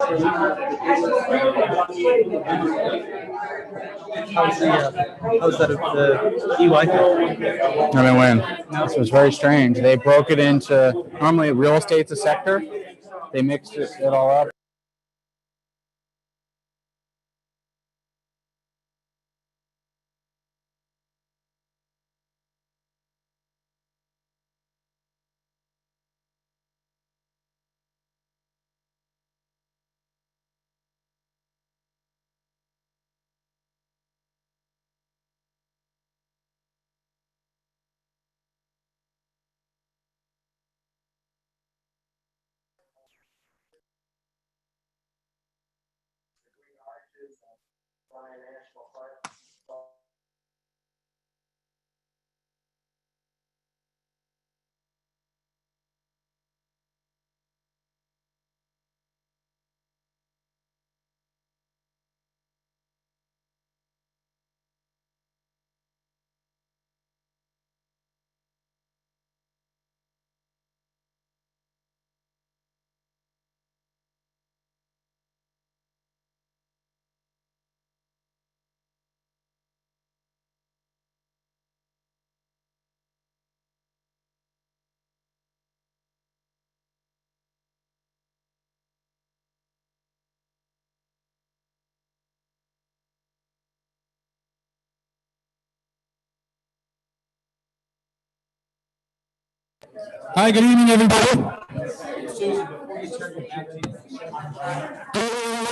How's the EY thing? I didn't win. This was very strange. They broke it into, normally real estate's a sector. They mixed it all up. Hi, good evening, everybody.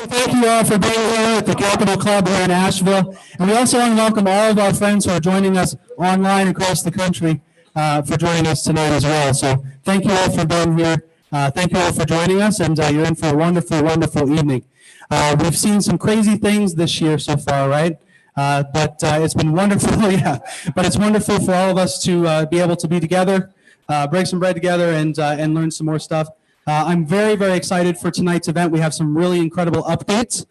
Thank you all for being here at the Capital Club here in Asheville. And we also want to welcome all of our friends who are joining us online across the country for joining us tonight as well. So thank you all for being here. Thank you all for joining us, and you're in for a wonderful, wonderful evening. We've seen some crazy things this year so far, right? But it's been wonderful, yeah. But it's wonderful for all of us to be able to be together, break some bread together, and learn some more stuff. I'm very, very excited for tonight's event. We have some really incredible updates.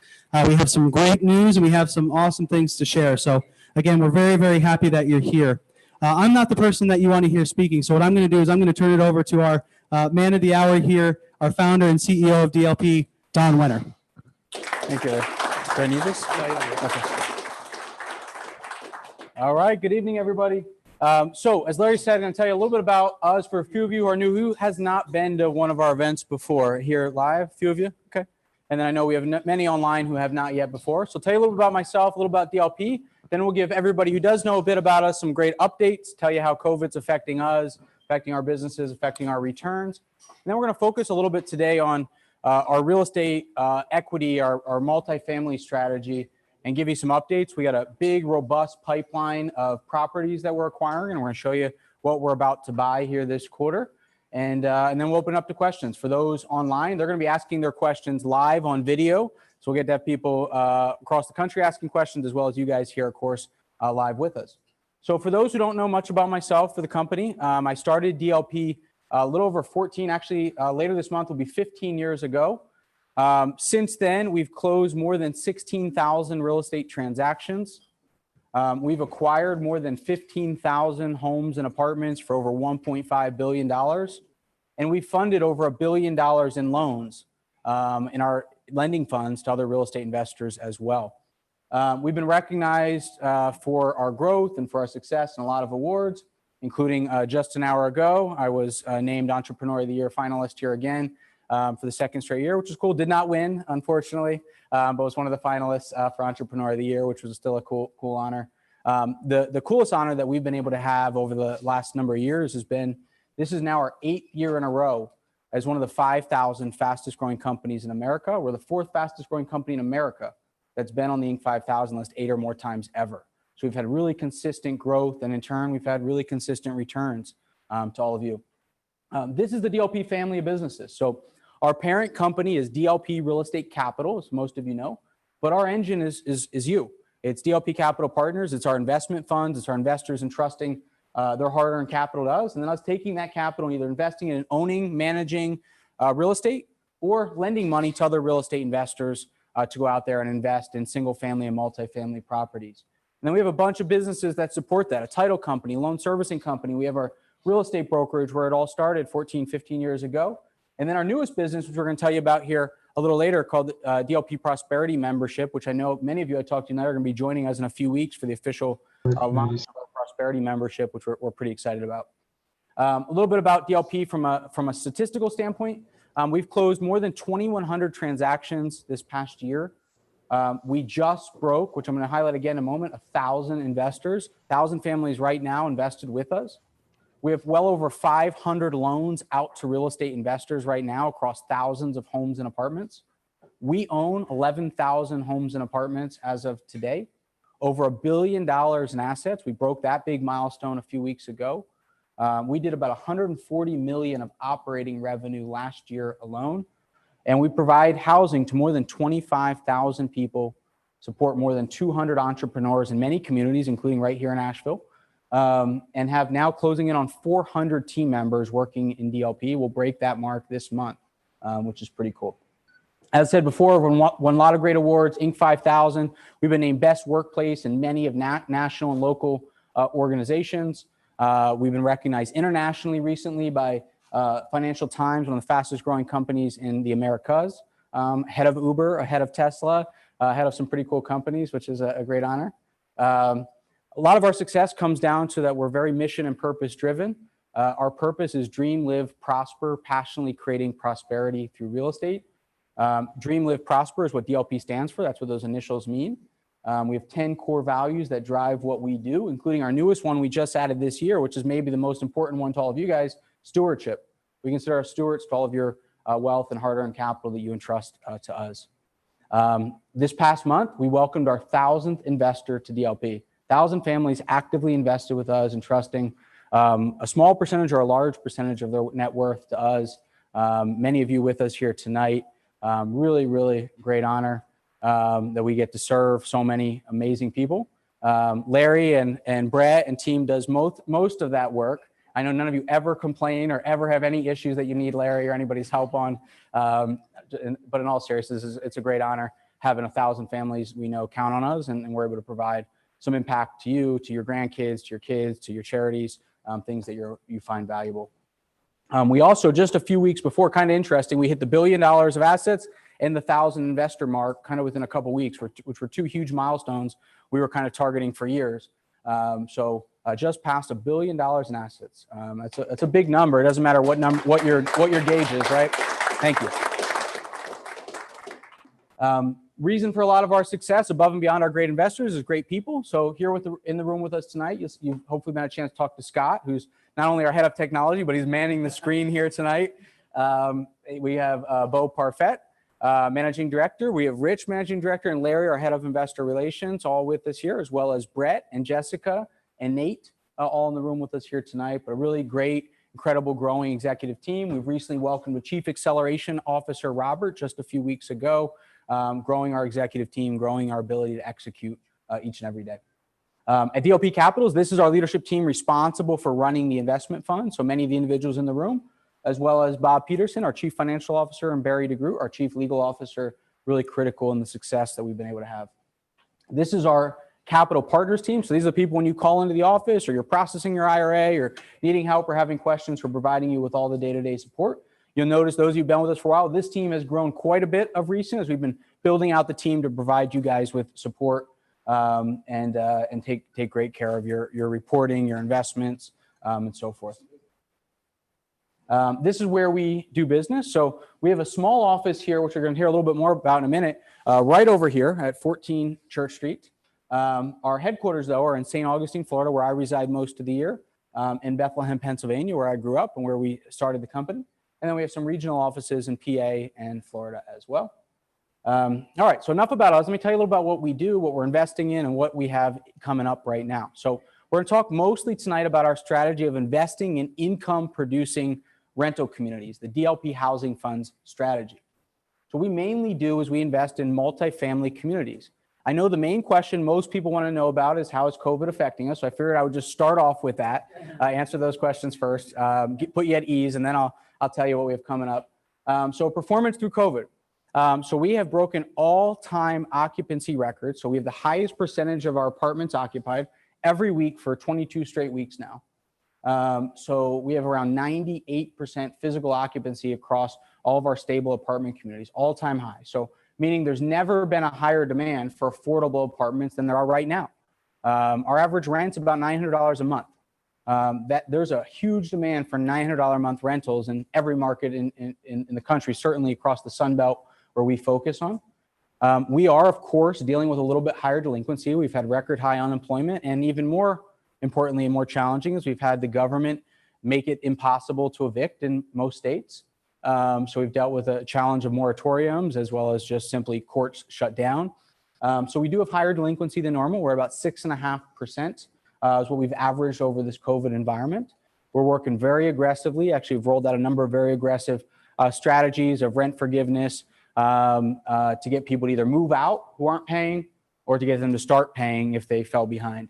We have some great news, and we have some awesome things to share. So again, we're very, very happy that you're here. I'm not the person that you want to hear speaking. So what I'm going to do is I'm going to turn it over to our man of the hour here, our founder and CEO of DLP, Don Wenner. Thank you. Do I need this? Okay. All right. Good evening, everybody. So as Larry said, I'm going to tell you a little bit about us for a few of you who are new. Who has not been to one of our events before here live? A few of you? Okay. And then I know we have many online who have not yet before. So I'll tell you a little bit about myself, a little about DLP. Then we'll give everybody who does know a bit about us some great updates, tell you how COVID's affecting us, affecting our businesses, affecting our returns. And then we're going to focus a little bit today on our real estate equity, our multifamily strategy, and give you some updates. We got a big, robust pipeline of properties that we're acquiring, and we're going to show you what we're about to buy here this quarter. And then we'll open up to questions. For those online, they're going to be asking their questions live on video. So we'll get to have people across the country asking questions, as well as you guys here, of course, live with us. So for those who don't know much about myself for the company, I started DLP a little over 14, actually later this month will be 15 years ago. Since then, we've closed more than 16,000 real estate transactions. We've acquired more than 15,000 homes and apartments for over $1.5 billion. And we funded over $1 billion in loans in our lending funds to other real estate investors as well. We've been recognized for our growth and for our success in a lot of awards, including just an hour ago, I was named Entrepreneur of the Year finalist here again for the second straight year, which is cool. Did not win, unfortunately, but was one of the finalists for Entrepreneur of the Year, which was still a cool honor. The coolest honor that we've been able to have over the last number of years has been, this is now our 8th year in a row as one of the 5,000 fastest growing companies in America. We're the 4th fastest growing company in America that's been on the Inc. 5000 list 8 or more times ever. So we've had really consistent growth, and in turn, we've had really consistent returns to all of you. This is the DLP family of businesses. So our parent company is DLP Real Estate Capital, as most of you know, but our engine is you. It's DLP Capital Partners. It's our investment funds. It's our investors entrusting their hard-earned capital to us, and then us taking that capital and either investing in owning, managing real estate, or lending money to other real estate investors to go out there and invest in single-family and multifamily properties. And then we have a bunch of businesses that support that, a title company, loan servicing company. We have our real estate brokerage where it all started 14, 15 years ago. And then our newest business, which we're going to tell you about here a little later called DLP Prosperity Membership, which I know many of you I talked to tonight are going to be joining us in a few weeks for the official launch of our Prosperity Membership, which we're pretty excited about. A little bit about DLP from a statistical standpoint. We've closed more than 2,100 transactions this past year. We just broke, which I'm going to highlight again in a moment, 1,000 investors, 1,000 families right now invested with us. We have well over 500 loans out to real estate investors right now across thousands of homes and apartments. We own 11,000 homes and apartments as of today, over $1 billion in assets. We broke that big milestone a few weeks ago. We did about 140 million of operating revenue last year alone. And we provide housing to more than 25,000 people, support more than 200 entrepreneurs in many communities, including right here in Asheville, and have now closing in on 400 team members working in DLP. We'll break that mark this month, which is pretty cool. As I said before, we won a lot of great awards, Inc. 5000. We've been named Best Workplace in many of national and local organizations. We've been recognized internationally recently by Financial Times, one of the fastest growing companies in the Americas, ahead of Uber, ahead of Tesla, ahead of some pretty cool companies, which is a great honor. A lot of our success comes down to that we're very mission and purpose driven. Our purpose is dream, live, prosper, passionately creating prosperity through real estate. Dream, live, prosper is what DLP stands for. That's what those initials mean. We have 10 core values that drive what we do, including our newest one we just added this year, which is maybe the most important one to all of you guys, stewardship. We consider our stewards to all of your wealth and hard-earned capital that you entrust to us. This past month, we welcomed our 1,000th investor to DLP. 1,000 families actively invested with us and trusting a small percentage or a large percentage of their net worth to us. Many of you with us here tonight. Really, really great honor that we get to serve so many amazing people. Larry and Brett and team does most of that work. I know none of you ever complain or ever have any issues that you need Larry or anybody's help on. But in all seriousness, it's a great honor having 1,000 families we know count on us, and we're able to provide some impact to you, to your grandkids, to your kids, to your charities, things that you find valuable. We also, just a few weeks before, kind of interesting, we hit the $1 billion of assets and the 1,000 investor mark kind of within a couple of weeks, which were two huge milestones we were kind of targeting for years. Just passed $1 billion in assets. That's a big number. It doesn't matter what your gauge is, right? Thank you. Reason for a lot of our success above and beyond our great investors is great people. So here in the room with us tonight, you've hopefully been a chance to talk to Scott, who's not only our head of technology, but he's manning the screen here tonight. We have Bo Parfait, managing director. We have Rich, managing director, and Larry, our head of investor relations, all with us here, as well as Brett and Jessica and Nate, all in the room with us here tonight. But a really great, incredible, growing executive team. We've recently welcomed a Chief Acceleration Officer, Robert, just a few weeks ago, growing our executive team, growing our ability to execute each and every day. At DLP Capitals, this is our leadership team responsible for running the investment fund. So many of the individuals in the room, as well as Bob Peterson, our Chief Financial Officer, and Barry DeGroot, our Chief Legal Officer, really critical in the success that we've been able to have. This is our capital partners team. So these are the people when you call into the office or you're processing your IRA or needing help or having questions, for providing you with all the day-to-day support. You'll notice those who've been with us for a while, this team has grown quite a bit of recent as we've been building out the team to provide you guys with support and take great care of your reporting, your investments, and so forth. This is where we do business. So we have a small office here, which we're going to hear a little bit more about in a minute, right over here at 14 Church Street. Our headquarters, though, are in St. Augustine, Florida, where I reside most of the year, in Bethlehem, Pennsylvania, where I grew up and where we started the company. And then we have some regional offices in PA and Florida as well. All right, so enough about us. Let me tell you a little about what we do, what we're investing in, and what we have coming up right now. So we're going to talk mostly tonight about our strategy of investing in income-producing rental communities, the DLP Housing Fund's strategy. So what we mainly do is we invest in multifamily communities. I know the main question most people want to know about is how is COVID affecting us? So I figured I would just start off with that, answer those questions first, put you at ease, and then I'll tell you what we have coming up. So performance through COVID. So we have broken all-time occupancy records. So we have the highest percentage of our apartments occupied every week for 22 straight weeks now. So we have around 98% physical occupancy across all of our stable apartment communities, all-time high. So meaning there's never been a higher demand for affordable apartments than there are right now. Our average rent's about $900 a month. There's a huge demand for $900 a month rentals in every market in the country, certainly across the Sun Belt where we focus on. We are, of course, dealing with a little bit higher delinquency. We've had record high unemployment, and even more importantly and more challenging is we've had the government make it impossible to evict in most states. So we've dealt with a challenge of moratoriums as well as just simply courts shut down. So we do have higher delinquency than normal. We're about 6.5% is what we've averaged over this COVID environment. We're working very aggressively. Actually, we've rolled out a number of very aggressive strategies of rent forgiveness to get people to either move out who aren't paying or to get them to start paying if they fell behind.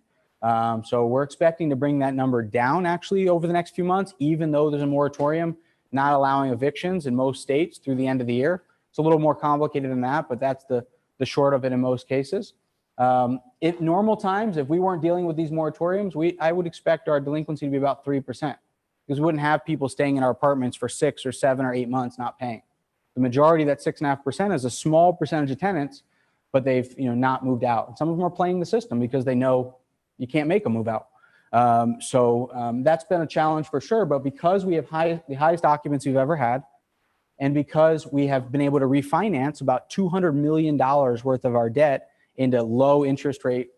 So we're expecting to bring that number down actually over the next few months, even though there's a moratorium not allowing evictions in most states through the end of the year. It's a little more complicated than that, but that's the short of it in most cases. In normal times, if we weren't dealing with these moratoriums, I would expect our delinquency to be about 3% because we wouldn't have people staying in our apartments for 6 or 7 or 8 months not paying. The majority of that 6.5% is a small percentage of tenants, but they've not moved out. And some of them are playing the system because they know you can't make them move out. So that's been a challenge for sure. But because we have the highest occupancy we've ever had, and because we have been able to refinance about $200 million worth of our debt into low interest rate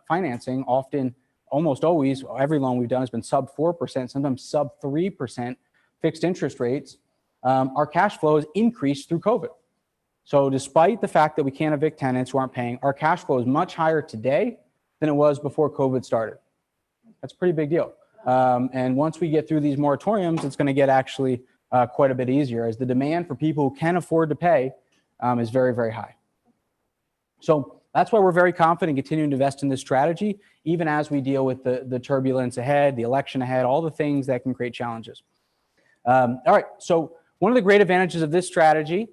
financing, often, almost always, every loan we've done has been sub 4%, sometimes sub 3% fixed interest rates. Our cash flow has increased through COVID. So despite the fact that we can't evict tenants who aren't paying, our cash flow is much higher today than it was before COVID started. That's a pretty big deal. And once we get through these moratoriums, it's going to get actually quite a bit easier as the demand for people who can afford to pay is very, very high. So that's why we're very confident in continuing to invest in this strategy, even as we deal with the turbulence ahead, the election ahead, all the things that can create challenges. All right, so one of the great advantages of this strategy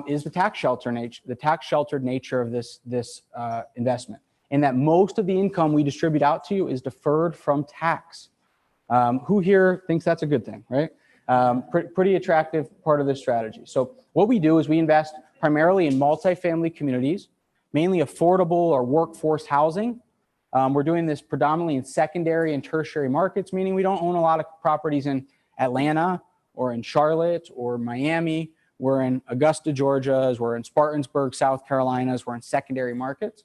is the tax sheltered nature of this investment, in that most of the income we distribute out to you is deferred from tax. Who here thinks that's a good thing, right? Pretty attractive part of this strategy. So what we do is we invest primarily in multifamily communities, mainly affordable or workforce housing. We're doing this predominantly in secondary and tertiary markets, meaning we don't own a lot of properties in Atlanta or in Charlotte or Miami. We're in Augusta, Georgia. We're in Spartanburg, South Carolina. We're in secondary markets.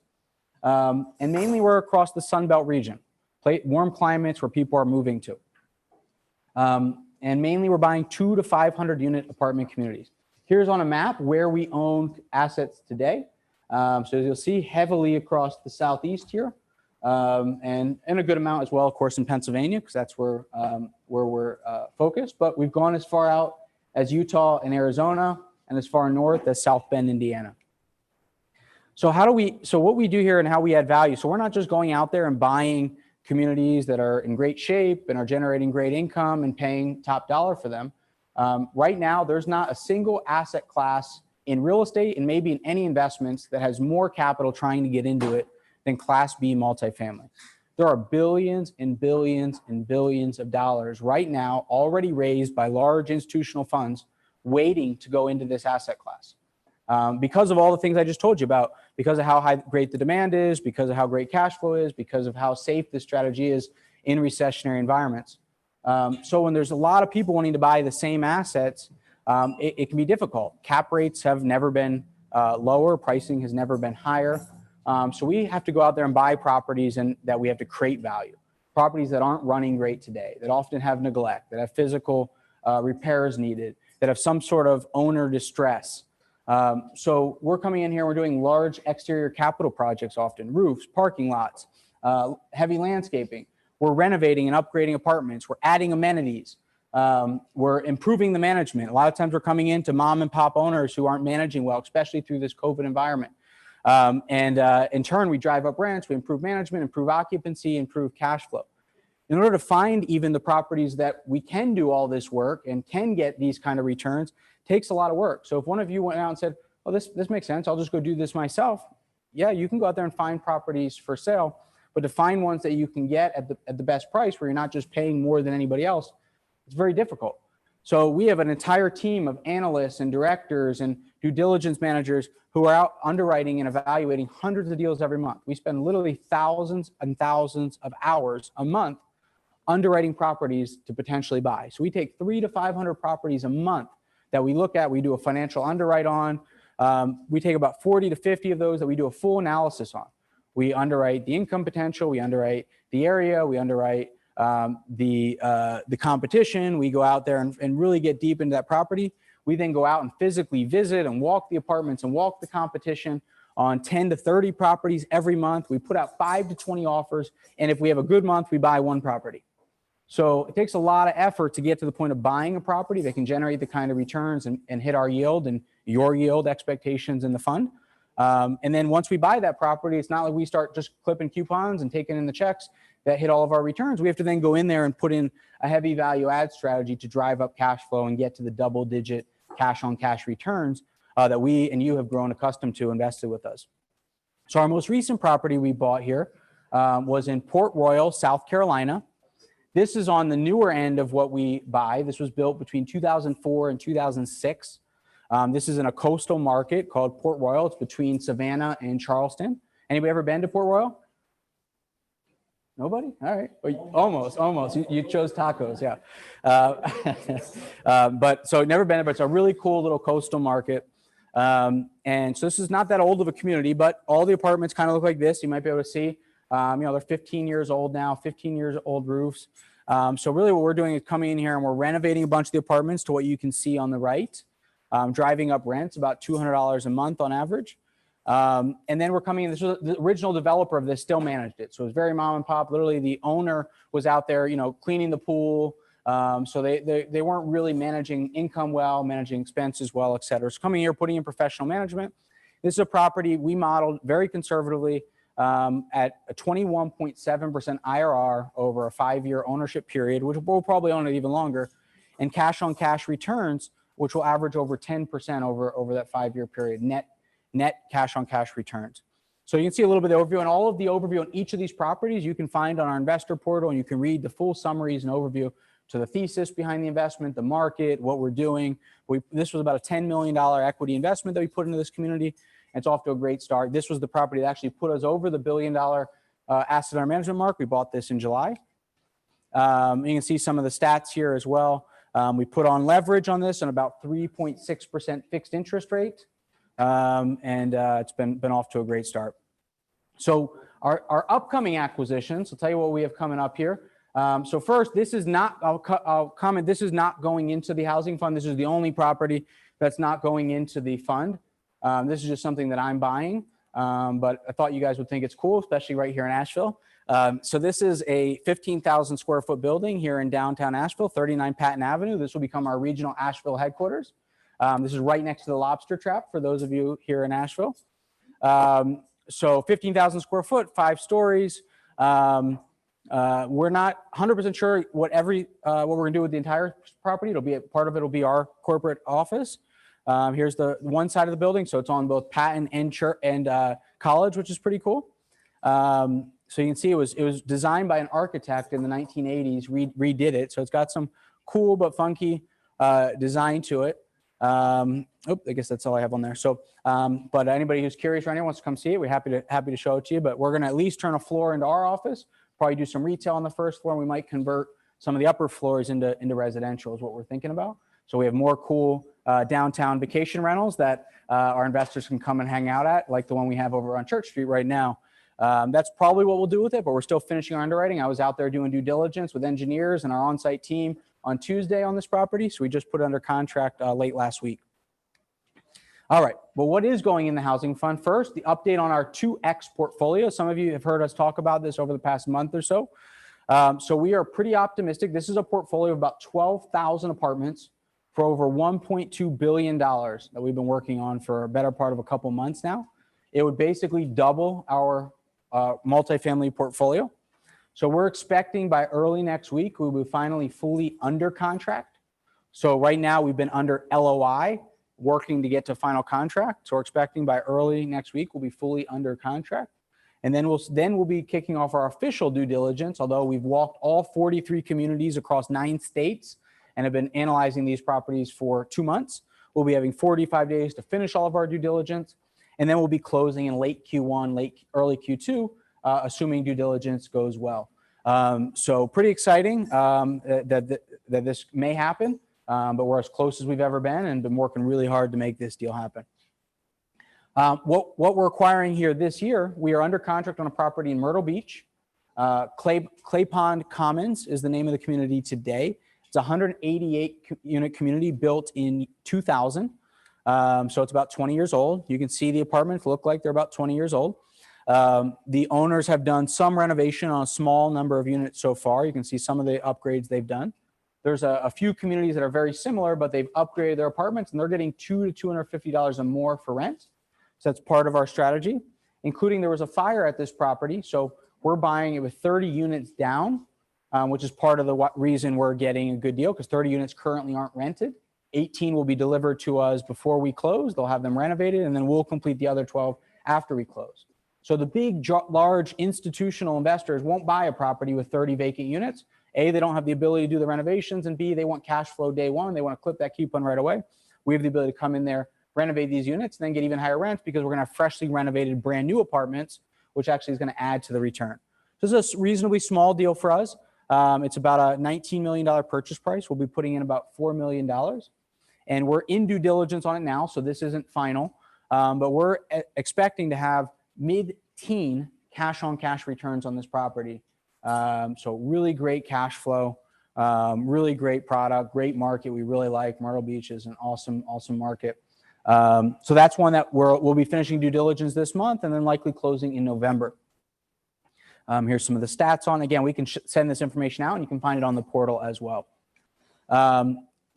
And mainly we're across the Sun Belt region, warm climates where people are moving to. And mainly we're buying 200 to 500 unit apartment communities. Here's on a map where we own assets today. So as you'll see, heavily across the Southeast here, and a good amount as well, of course, in Pennsylvania, because that's where we're focused. But we've gone as far out as Utah and Arizona, and as far north as South Bend, Indiana. So what we do here and how we add value. So we're not just going out there and buying communities that are in great shape and are generating great income and paying top dollar for them. Right now, there's not a single asset class in real estate and maybe in any investments that has more capital trying to get into it than Class B multifamily. There are billions and billions and billions of dollars right now already raised by large institutional funds waiting to go into this asset class. Because of all the things I just told you about, because of how great the demand is, because of how great cash flow is, because of how safe this strategy is in recessionary environments. So when there's a lot of people wanting to buy the same assets, it can be difficult. Cap rates have never been lower. Pricing has never been higher. So we have to go out there and buy properties and that we have to create value. Properties that aren't running great today, that often have neglect, that have physical repairs needed, that have some sort of owner distress. So we're coming in here, we're doing large exterior capital projects often, roofs, parking lots, heavy landscaping. We're renovating and upgrading apartments. We're adding amenities. We're improving the management. A lot of times we're coming into mom and pop owners who aren't managing well, especially through this COVID environment. In turn, we drive up rents, we improve management, improve occupancy, improve cash flow. In order to find even the properties that we can do all this work and can get these kind of returns, takes a lot of work. So if one of you went out and said, oh, this makes sense, I'll just go do this myself. Yeah, you can go out there and find properties for sale, but to find ones that you can get at the best price where you're not just paying more than anybody else, it's very difficult. So we have an entire team of analysts and directors and due diligence managers who are out underwriting and evaluating hundreds of deals every month. We spend literally thousands and thousands of hours a month underwriting properties to potentially buy. So we take 300 to 500 properties a month that we look at. We do a financial underwrite on. We take about 40 to 50 of those that we do a full analysis on. We underwrite the income potential. We underwrite the area. We underwrite the competition. We go out there and really get deep into that property. We then go out and physically visit and walk the apartments and walk the competition on 10 to 30 properties every month. We put out 5 to 20 offers. And if we have a good month, we buy one property. So it takes a lot of effort to get to the point of buying a property that can generate the kind of returns and hit our yield and your yield expectations in the fund. And then once we buy that property, it's not like we start just clipping coupons and taking in the checks that hit all of our returns. We have to then go in there and put in a heavy value add strategy to drive up cash flow and get to the double digit cash on cash returns that we and you have grown accustomed to invested with us. So our most recent property we bought here was in Port Royal, South Carolina. This is on the newer end of what we buy. This was built between 2004 and 2006. This is in a coastal market called Port Royal. It's between Savannah and Charleston. Anybody ever been to Port Royal? Nobody? All right. Well, almost. You chose tacos, yeah. But so never been there, but it's a really cool little coastal market. And so this is not that old of a community, but all the apartments kind of look like this. You might be able to see, they're 15 years old now, 15 years old roofs. So really what we're doing is coming in here and we're renovating a bunch of the apartments to what you can see on the right, driving up rents about $200 a month on average. And then we're coming in, this was the original developer of this still managed it. So it was very mom and pop. Literally the owner was out there, cleaning the pool. So they weren't really managing income well, managing expenses well, et cetera. So coming here, putting in professional management. This is a property we modeled very conservatively at a 21.7% IRR over a 5-year ownership period, which we'll probably own it even longer, and cash on cash returns, which will average over 10% over that 5-year period, net cash on cash returns. So you can see a little bit of the overview, and all of the overview on each of these properties you can find on our investor portal, and you can read the full summaries and overview to the thesis behind the investment, the market, what we're doing. This was about a $10 million equity investment that we put into this community. And it's off to a great start. This was the property that actually put us over the $1 billion asset under management mark. We bought this in July. You can see some of the stats here as well. We put on leverage on this and about 3.6% fixed interest rate. It's been off to a great start. So our upcoming acquisitions, I'll tell you what we have coming up here. So first, this is not, I'll comment, this is not going into the housing fund. This is the only property that's not going into the fund. This is just something that I'm buying, but I thought you guys would think it's cool, especially right here in Asheville. So this is a 15,000 square foot building here in downtown Asheville, 39 Patton Avenue. This will become our regional Asheville headquarters. This is right next to the Lobster Trap for those of you here in Asheville. So 15,000 square foot, 5 stories. We're not 100% sure what we're going to do with the entire property. Part of it will be our corporate office. Here's the one side of the building, so it's on both Patton and Church and College, which is pretty cool. So you can see it was designed by an architect in the 1980s, redid it. So it's got some cool but funky design to it. I guess that's all I have on there. So, but anybody who's curious or anyone wants to come see it, we're happy to show it to you. But we're going to at least turn a floor into our office. Probably do some retail on the first floor, and we might convert some of the upper floors into residential is what we're thinking about. So we have more cool downtown vacation rentals that our investors can come and hang out at, like the one we have over on Church Street right now. That's probably what we'll do with it, but we're still finishing our underwriting. I was out there doing due diligence with engineers and our on-site team on Tuesday on this property. So we just put it under contract late last week. All right, well, what is going in the housing fund? First, the update on our 2X portfolio. Some of you have heard us talk about this over the past month or so. So we are pretty optimistic. This is a portfolio of about 12,000 apartments for over $1.2 billion that we've been working on for a better part of a couple months now. It would basically double our multifamily portfolio. So we're expecting by early next week, we will be finally fully under contract. So right now we've been under LOI, working to get to final contract. So we're expecting by early next week, we'll be fully under contract. And then we'll be kicking off our official due diligence, although we've walked all 43 communities across 9 states and have been analyzing these properties for 2 months. We'll be having 45 days to finish all of our due diligence, and then we'll be closing in late Q1, early Q2, assuming due diligence goes well. So pretty exciting that this may happen, but we're as close as we've ever been and been working really hard to make this deal happen. What we're acquiring here this year, we are under contract on a property in Myrtle Beach. Clay Pond Commons is the name of the community today. It's a 188 unit community built in 2000. So it's about 20 years old. You can see the apartments look like they're about 20 years old. The owners have done some renovation on a small number of units so far. You can see some of the upgrades they've done. There's a few communities that are very similar, but they've upgraded their apartments and they're getting $200 to $250 or more for rent. So that's part of our strategy, including there was a fire at this property. So we're buying it with 30 units down, which is part of the reason we're getting a good deal, because 30 units currently aren't rented. 18 will be delivered to us before we close. They'll have them renovated, and then we'll complete the other 12 after we close. So the big, large institutional investors won't buy a property with 30 vacant units. A, they don't have the ability to do the renovations, and B, they want cash flow day one. They want to clip that coupon right away. We have the ability to come in there, renovate these units, and then get even higher rents because we're going to have freshly renovated brand new apartments, which actually is going to add to the return. So this is a reasonably small deal for us. It's about a $19 million purchase price. We'll be putting in about $4 million. And we're in due diligence on it now, so this isn't final. But we're expecting to have mid-teen cash-on-cash returns on this property. So really great cash flow, really great product, great market. We really like Myrtle Beach is an awesome, awesome market. So that's one that we'll be finishing due diligence this month and then likely closing in November. Here's some of the stats on. Again, we can send this information out and you can find it on the portal as well.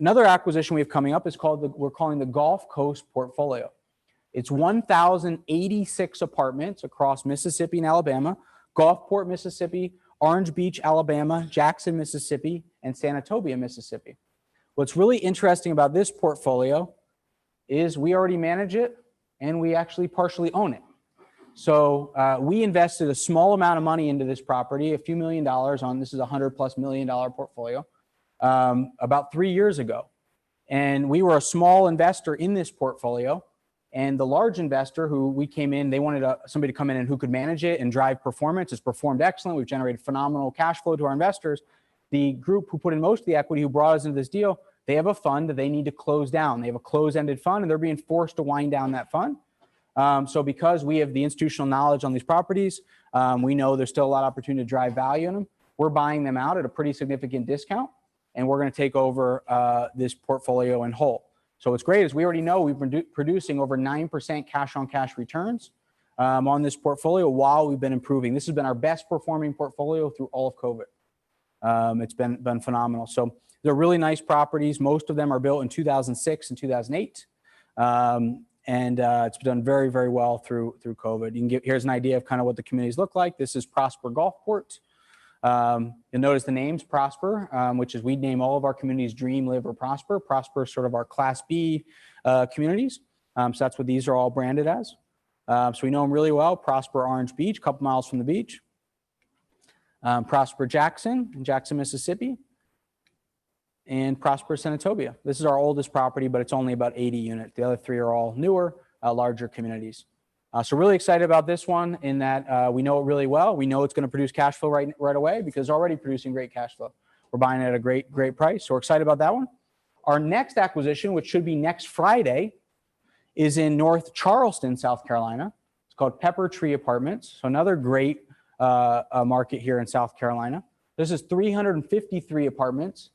Another acquisition we have coming up is we're calling the Gulf Coast Portfolio. It's 1,086 apartments across Mississippi and Alabama, Gulfport, Mississippi, Orange Beach, Alabama, Jackson, Mississippi, and Senatobia, Mississippi. What's really interesting about this portfolio is we already manage it and we actually partially own it. So we invested a small amount of money into this property, a few $1 million on, this is a $100+ million portfolio, about 3 years ago. And we were a small investor in this portfolio. And the large investor who we came in, they wanted somebody to come in and who could manage it and drive performance. It's performed excellent. We've generated phenomenal cash flow to our investors. The group who put in most of the equity, who brought us into this deal, they have a fund that they need to close down. They have a closed-ended fund, and they're being forced to wind down that fund. So because we have the institutional knowledge on these properties, we know there's still a lot of opportunity to drive value in them. We're buying them out at a pretty significant discount, and we're going to take over this portfolio in whole. So what's great is we already know we've been producing over 9% cash-on-cash returns on this portfolio while we've been improving. This has been our best performing portfolio through all of COVID. It's been phenomenal. So they're really nice properties. Most of them are built in 2006 and 2008. It's done very, very well through COVID. Here's an idea of kind of what the communities look like. This is Prosper Gulfport. You'll notice the names Prosper, which is we name all of our communities Dream, Live, or Prosper. Prosper is sort of our Class B communities. So that's what these are all branded as. So we know them really well. Prosper Orange Beach, a couple miles from the beach. Prosper Jackson in Jackson, Mississippi. And Prosper Senatobia. This is our oldest property, but it's only about 80 units. The other three are all newer, larger communities. So really excited about this one in that we know it really well. We know it's going to produce cash flow right away because it's already producing great cash flow. We're buying it at a great price. So we're excited about that one. Our next acquisition, which should be next Friday, is in North Charleston, South Carolina. It's called Pepper Tree Apartments. So another great market here in South Carolina. This is 353 apartments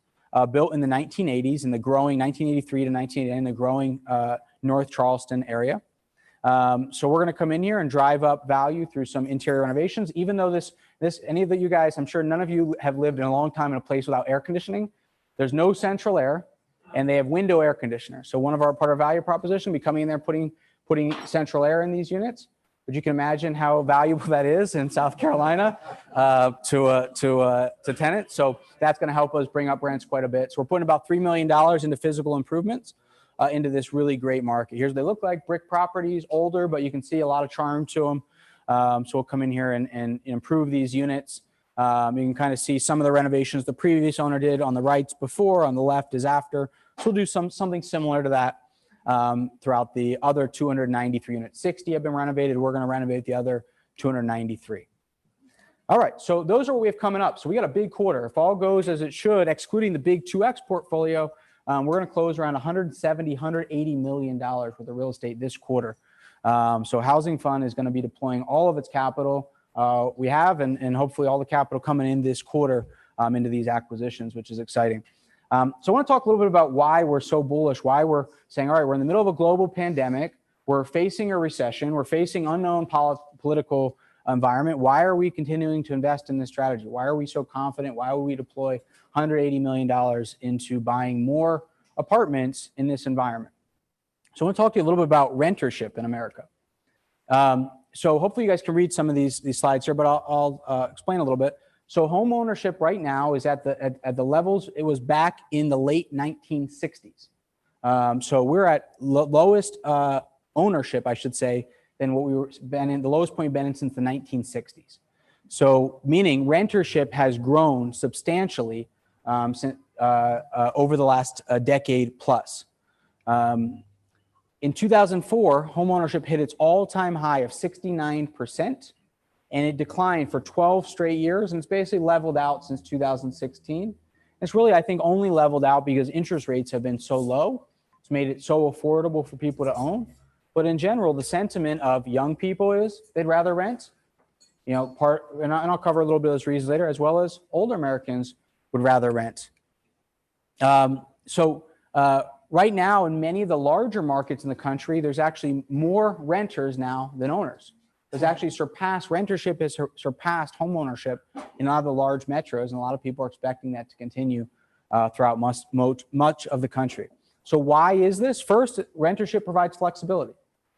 built in the 1980s in the growing 1983 to 1980 in the growing North Charleston area. So we're going to come in here and drive up value through some interior renovations. Even though any of you guys, I'm sure none of you have lived in a long time in a place without air conditioning. There's no central air, and they have window air conditioners. So part of our value proposition, we coming in there putting central air in these units. But you can imagine how valuable that is in South Carolina to tenants. So that's going to help us bring up rents quite a bit. So we're putting about $3 million into physical improvements into this really great market. Here's what they look like: brick properties, older, but you can see a lot of charm to them. So we'll come in here and improve these units. You can kind of see some of the renovations the previous owner did. On the right's before, on the left is after. So we'll do something similar to that throughout the other 293 units. 60 have been renovated. We're going to renovate the other 293. All right, so those are what we have coming up. So we got a big quarter. If all goes as it should, excluding the big 2X portfolio, we're going to close around $170, $180 million worth of real estate this quarter. So Housing Fund is going to be deploying all of its capital we have, and hopefully all the capital coming in this quarter into these acquisitions, which is exciting. So I want to talk a little bit about why we're so bullish, why we're saying, all right, we're in the middle of a global pandemic. We're facing a recession. We're facing unknown political environment. Why are we continuing to invest in this strategy? Why are we so confident? Why will we deploy $180 million into buying more apartments in this environment? So I want to talk to you a little bit about rentership in America. So hopefully you guys can read some of these slides here, but I'll explain a little bit. So home ownership right now is at the levels it was back in the late 1960s. So we're at lowest ownership, I should say, than what we were been in, the lowest point we've been in since the 1960s. So meaning rentership has grown substantially since, over the last decade plus. In 2004, homeownership hit its all-time high of 69%, and it declined for 12 straight years, and it's basically leveled out since 2016. It's really, I think, only leveled out because interest rates have been so low. It's made it so affordable for people to own. But in general, the sentiment of young people is they'd rather rent. You know, and I'll cover a little bit of those reasons later, as well as older Americans would rather rent. Right now, in many of the larger markets in the country, there's actually more renters now than owners. There's actually rentership has surpassed homeownership in a lot of the large metros, and a lot of people are expecting that to continue throughout much of the country. So why is this? First, rentership provides flexibility.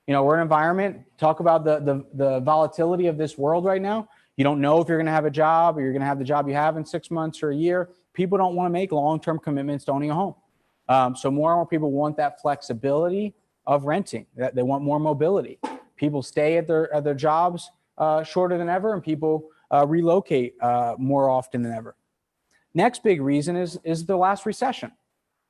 You know, we're in an environment, talk about the volatility of this world right now. You don't know if you're going to have a job or you're going to have the job you have in 6 months or a year. People don't want to make long-term commitments to owning a home. So more and more people want that flexibility of renting. They want more mobility. People stay at their jobs shorter than ever, and people relocate more often than ever. Next big reason is the last recession.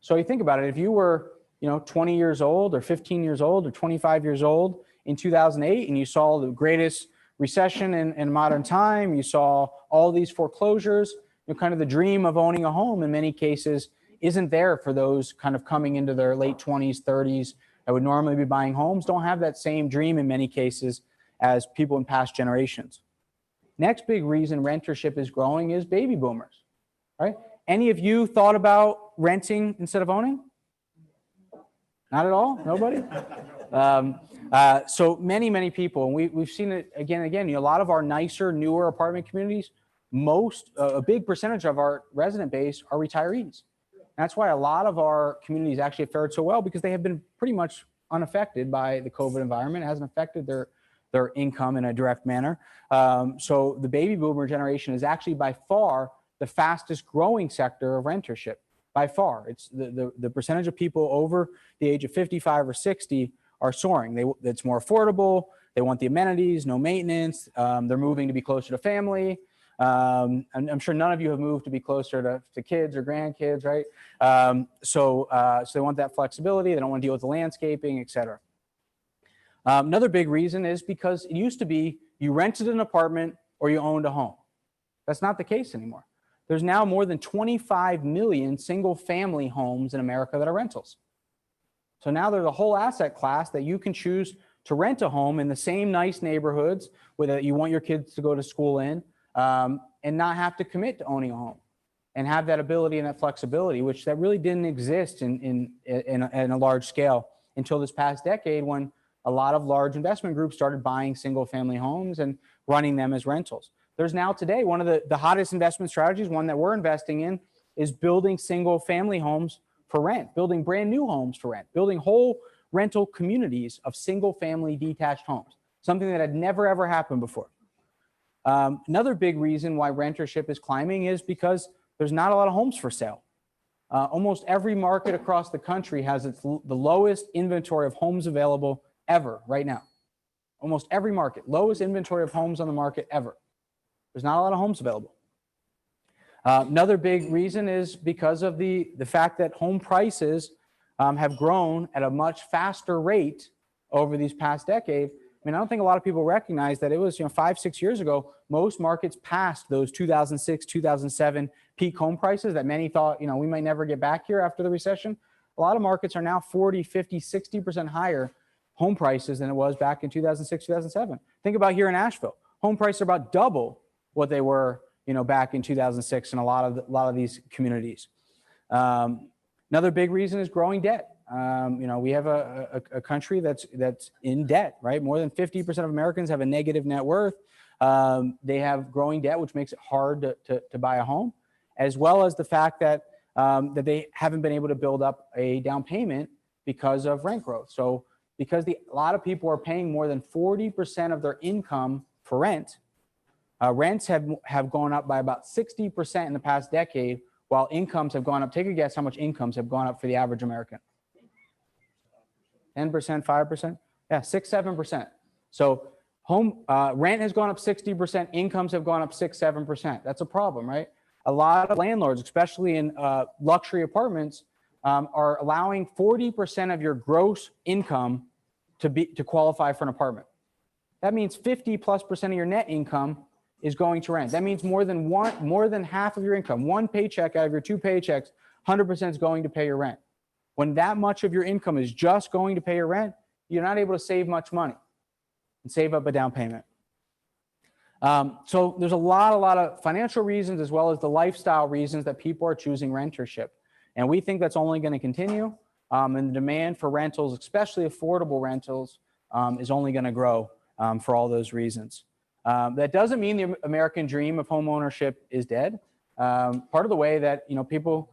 So you think about it, if you were 20 years old or 15 years old or 25 years old in 2008 and you saw the greatest recession in modern time, you saw all these foreclosures, kind of the dream of owning a home in many cases isn't there for those kind of coming into their late 20s, 30s that would normally be buying homes, don't have that same dream in many cases as people in past generations. Next big reason rentership is growing is baby boomers, right? Any of you thought about renting instead of owning? Not at all? Nobody? So many people, and we've seen it again and again, a lot of our nicer, newer apartment communities, a big percentage of our resident base are retirees. That's why a lot of our communities actually have fared so well, because they have been pretty much unaffected by the COVID environment. It hasn't affected their income in a direct manner. So the baby boomer generation is actually by far the fastest growing sector of rentership. By far, it's the percentage of people over the age of 55 or 60 are soaring. It's more affordable. They want the amenities, no maintenance. They're moving to be closer to family. And I'm sure none of you have moved to be closer to kids or grandkids, right? So they want that flexibility. They don't want to deal with the landscaping, et cetera. Another big reason is because it used to be you rented an apartment or you owned a home. That's not the case anymore. There's now more than 25 million single-family homes in America that are rentals. So now there's a whole asset class that you can choose to rent a home in the same nice neighborhoods where you want your kids to go to school in, and not have to commit to owning a home, and have that ability and that flexibility, which that really didn't exist in a large scale until this past decade, when a lot of large investment groups started buying single-family homes and running them as rentals. There's now today one of the hottest investment strategies, one that we're investing in, is building single-family homes for rent, building brand new homes for rent, building whole rental communities of single-family detached homes, something that had never, ever happened before. Another big reason why rentership is climbing is because there's not a lot of homes for sale. Almost every market across the country has the lowest inventory of homes available ever right now. Almost every market, lowest inventory of homes on the market ever. There's not a lot of homes available. Another big reason is because of the fact that home prices have grown at a much faster rate over these past decade. I mean, I don't think a lot of people recognize that it was, 5-6 years ago, most markets passed those 2006, 2007 peak home prices that many thought, we might never get back here after the recession. A lot of markets are now 40, 50, 60% higher home prices than it was back in 2006, 2007. Think about here in Asheville. Home prices are about double what they were, back in 2006 in a lot of these communities. Another big reason is growing debt. We have a country that's in debt, right? More than 50% of Americans have a negative net worth. They have growing debt, which makes it hard to buy a home, as well as the fact that they haven't been able to build up a down payment because of rent growth. So because a lot of people are paying more than 40% of their income for rent, rents have gone up by about 60% in the past decade, while incomes have gone up. Take a guess how much incomes have gone up for the average American. 10%, 5%? Yeah, 6-7%. So rent has gone up 60%, incomes have gone up 6-7%. That's a problem, right? A lot of landlords, especially in luxury apartments, are allowing 40% of your gross income to qualify for an apartment. That means 50+% of your net income is going to rent. That means more than half of your income, one paycheck out of your two paychecks, 100% is going to pay your rent. When that much of your income is just going to pay your rent, you're not able to save much money and save up a down payment. So there's a lot of financial reasons as well as the lifestyle reasons that people are choosing rentership. And we think that's only going to continue. And the demand for rentals, especially affordable rentals, is only going to grow for all those reasons. That doesn't mean the American dream of home ownership is dead. Part of the way that people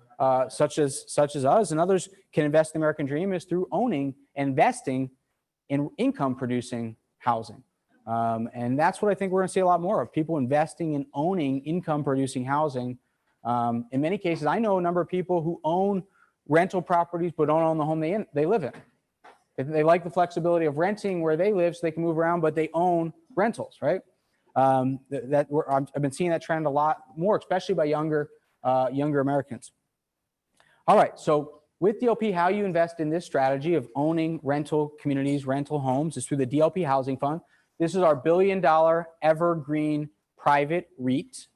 such as us and others can invest in the American dream is through owning and investing in income producing housing. And that's what I think we're going to see a lot more of, people investing in owning income producing housing. In many cases, I know a number of people who own rental properties but don't own the home they live in. They like the flexibility of renting where they live so they can move around, but they own rentals, right? I've been seeing that trend a lot more, especially by younger Americans. All right, so with DLP, how you invest in this strategy of owning rental communities, rental homes, is through the DLP Housing Fund. This is our $1 billion evergreen private REIT.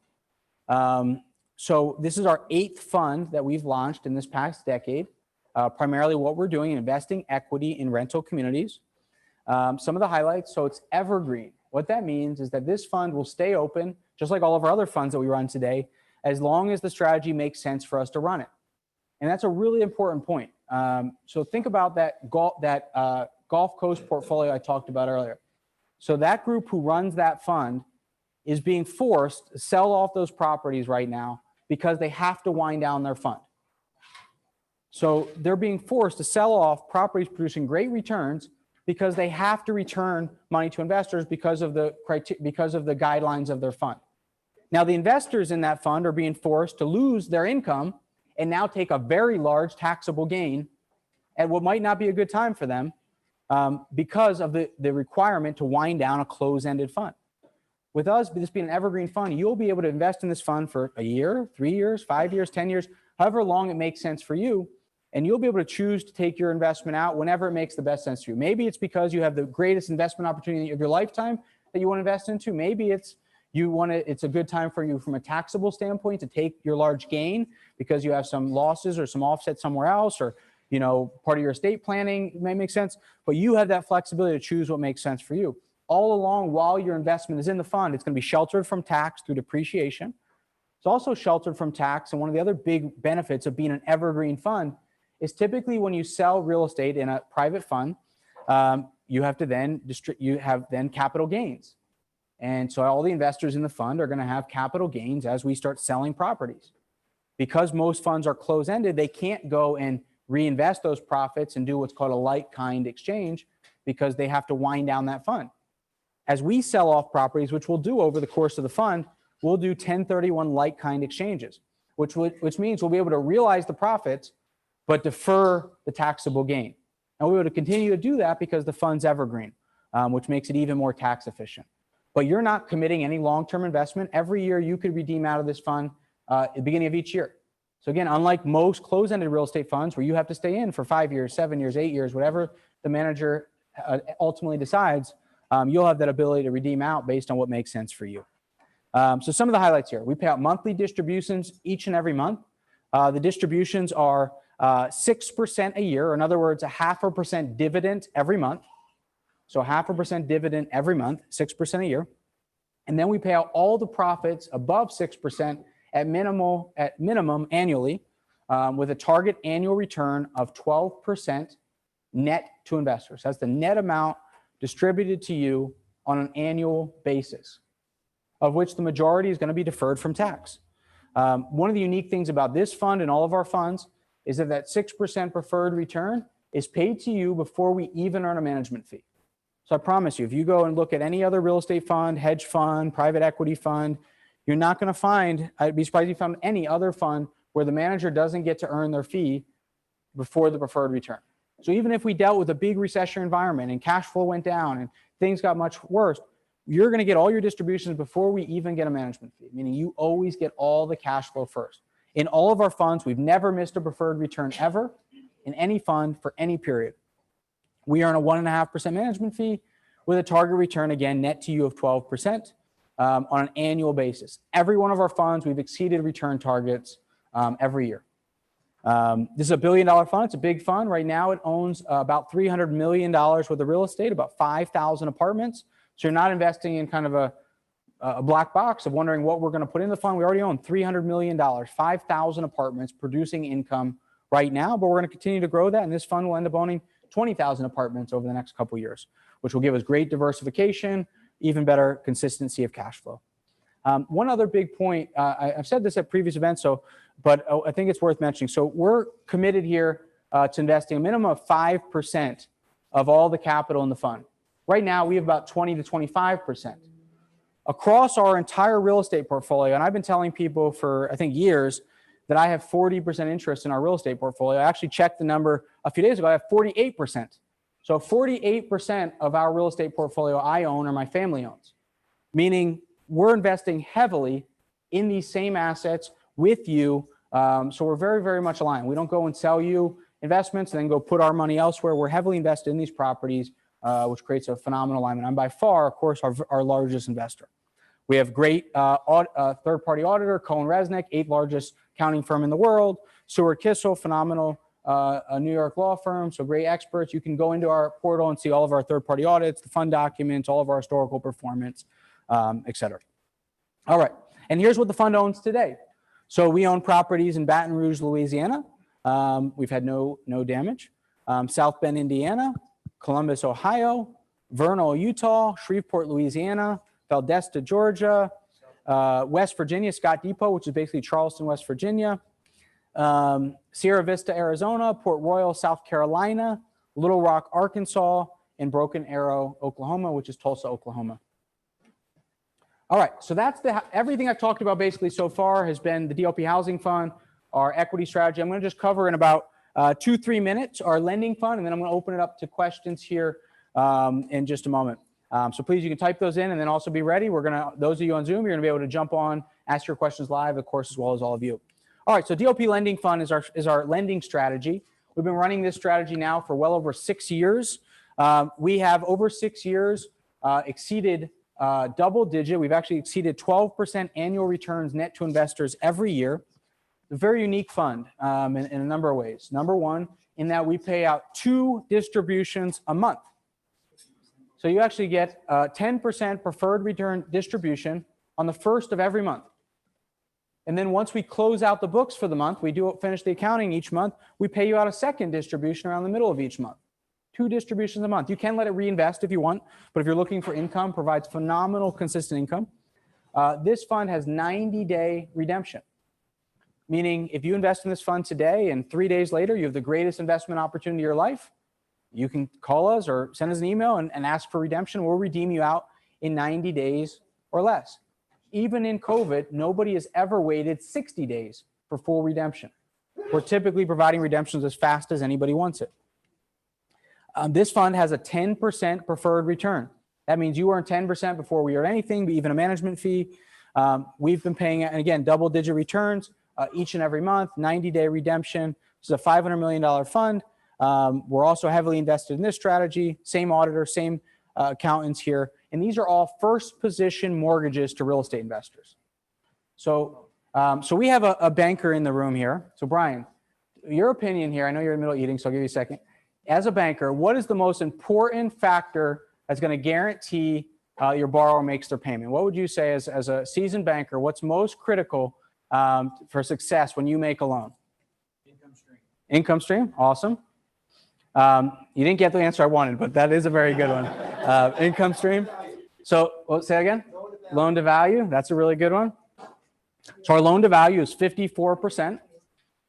So this is our 8th fund that we've launched in this past decade. Primarily what we're doing, investing equity in rental communities. Some of the highlights, so it's evergreen. What that means is that this fund will stay open, just like all of our other funds that we run today, as long as the strategy makes sense for us to run it. And that's a really important point. So think about that Gulf Coast portfolio I talked about earlier. So that group who runs that fund is being forced to sell off those properties right now because they have to wind down their fund. So they're being forced to sell off properties producing great returns because they have to return money to investors because of the guidelines of their fund. Now, the investors in that fund are being forced to lose their income and now take a very large taxable gain at what might not be a good time for them because of the requirement to wind down a closed-ended fund. With us, this being an evergreen fund, you'll be able to invest in this fund for a year, 3 years, 5 years, 10 years, however long it makes sense for you. And you'll be able to choose to take your investment out whenever it makes the best sense to you. Maybe it's because you have the greatest investment opportunity of your lifetime that you want to invest into. Maybe it's a good time for you from a taxable standpoint to take your large gain because you have some losses or some offset somewhere else, or part of your estate planning may make sense. But you have that flexibility to choose what makes sense for you. All along, while your investment is in the fund, it's going to be sheltered from tax through depreciation. It's also sheltered from tax. And one of the other big benefits of being an evergreen fund is typically when you sell real estate in a private fund, you have then capital gains. And so all the investors in the fund are going to have capital gains as we start selling properties. Because most funds are closed-ended, they can't go and reinvest those profits and do what's called a like-kind exchange because they have to wind down that fund. As we sell off properties, which we'll do over the course of the fund, we'll do 1031 like-kind exchanges, which means we'll be able to realize the profits but defer the taxable gain. And we'll be able to continue to do that because the fund's evergreen, which makes it even more tax efficient. But you're not committing any long-term investment. Every year you could redeem out of this fund at the beginning of each year. So again, unlike most closed-ended real estate funds where you have to stay in for 5 years, 7 years, 8 years, whatever the manager ultimately decides, you'll have that ability to redeem out based on what makes sense for you. So some of the highlights here. We pay out monthly distributions each and every month. The distributions are 6% a year, or in other words, a 0.5% dividend every month. So 0.5% dividend every month, 6% a year. And then we pay out all the profits above 6% at minimum annually, with a target annual return of 12% net to investors. That's the net amount distributed to you on an annual basis, of which the majority is going to be deferred from tax. One of the unique things about this fund and all of our funds is that 6% preferred return is paid to you before we even earn a management fee. So I promise you, if you go and look at any other real estate fund, hedge fund, private equity fund, you're not going to find, I'd be surprised if you found any other fund where the manager doesn't get to earn their fee before the preferred return. So even if we dealt with a big recession environment and cash flow went down and things got much worse, you're going to get all your distributions before we even get a management fee, meaning you always get all the cash flow first. In all of our funds, we've never missed a preferred return ever in any fund for any period. We earn a 1.5% management fee with a target return, again, net to you of 12% on an annual basis. Every one of our funds, we've exceeded return targets every year. This is a $1 billion fund. It's a big fund. Right now, it owns about $300 million worth of real estate, about 5,000 apartments. So you're not investing in kind of a black box of wondering what we're going to put in the fund. We already own $300 million, 5,000 apartments producing income right now, but we're going to continue to grow that. And this fund will end up owning 20,000 apartments over the next couple of years, which will give us great diversification, even better consistency of cash flow. One other big point, I've said this at previous events, but I think it's worth mentioning. So we're committed here to investing a minimum of 5% of all the capital in the fund. Right now, we have about 20 to 25%. Across our entire real estate portfolio, and I've been telling people for, I think, years, that I have 40% interest in our real estate portfolio. I actually checked the number a few days ago. I have 48%. So 48% of our real estate portfolio I own or my family owns, meaning we're investing heavily in these same assets with you. So we're very, very much aligned. We don't go and sell you investments and then go put our money elsewhere. We're heavily invested in these properties, which creates a phenomenal alignment. I'm by far, of course, our largest investor. We have great third-party auditor, Cohen Resnick, 8th largest accounting firm in the world. Seward Kissel, phenomenal a New York law firm, so great experts. You can go into our portal and see all of our third-party audits, the fund documents, all of our historical performance, et cetera. All right, and here's what the fund owns today. So we own properties in Baton Rouge, Louisiana. We've had no damage. South Bend, Indiana, Columbus, Ohio, Vernal, Utah, Shreveport, Louisiana, Valdosta, Georgia, West Virginia, Scott Depot, which is basically Charleston, West Virginia, Sierra Vista, Arizona, Port Royal, South Carolina, Little Rock, Arkansas, and Broken Arrow, Oklahoma, which is Tulsa, Oklahoma. All right, so that's everything I've talked about basically so far has been the DLP Housing Fund, our equity strategy. I'm going to just cover in about 2-3 minutes our lending fund, and then I'm going to open it up to questions here in just a moment. So please, you can type those in and then also be ready. Those of you on Zoom, you're going to be able to jump on, ask your questions live, of course, as well as all of you. All right, so DLP Lending Fund is our lending strategy. We've been running this strategy now for well over 6 years. We have over 6 years exceeded double digit. We've actually exceeded 12% annual returns net to investors every year. A very unique fund in a number of ways. Number one, in that we pay out 2 distributions a month. So you actually get a 10% preferred return distribution on the first of every month. And then once we close out the books for the month, we finish the accounting each month, we pay you out a second distribution around the middle of each month. 2 distributions a month. You can let it reinvest if you want, but if you're looking for income, provides phenomenal consistent income. This fund has 90-day redemption, meaning if you invest in this fund today and 3 days later, you have the greatest investment opportunity of your life, you can call us or send us an email and ask for redemption. We'll redeem you out in 90 days or less. Even in COVID, nobody has ever waited 60 days for full redemption. We're typically providing redemptions as fast as anybody wants it. This fund has a 10% preferred return. That means you earn 10% before we earn anything, but even a management fee. We've been paying, and again, double-digit returns each and every month, 90-day redemption. This is a $500 million fund. We're also heavily invested in this strategy. Same auditor, same accountants here. And these are all first position mortgages to real estate investors. So we have a banker in the room here. So Brian, your opinion here, I know you're in the middle of eating, so I'll give you a second. As a banker, what is the most important factor that's going to guarantee your borrower makes their payment? What would you say as a seasoned banker, what's most critical for success when you make a loan? Income stream. Income stream, awesome. You didn't get the answer I wanted, but that is a very good one. Income stream. So say again? Loan to value, that's a really good one. So our loan to value is 54%.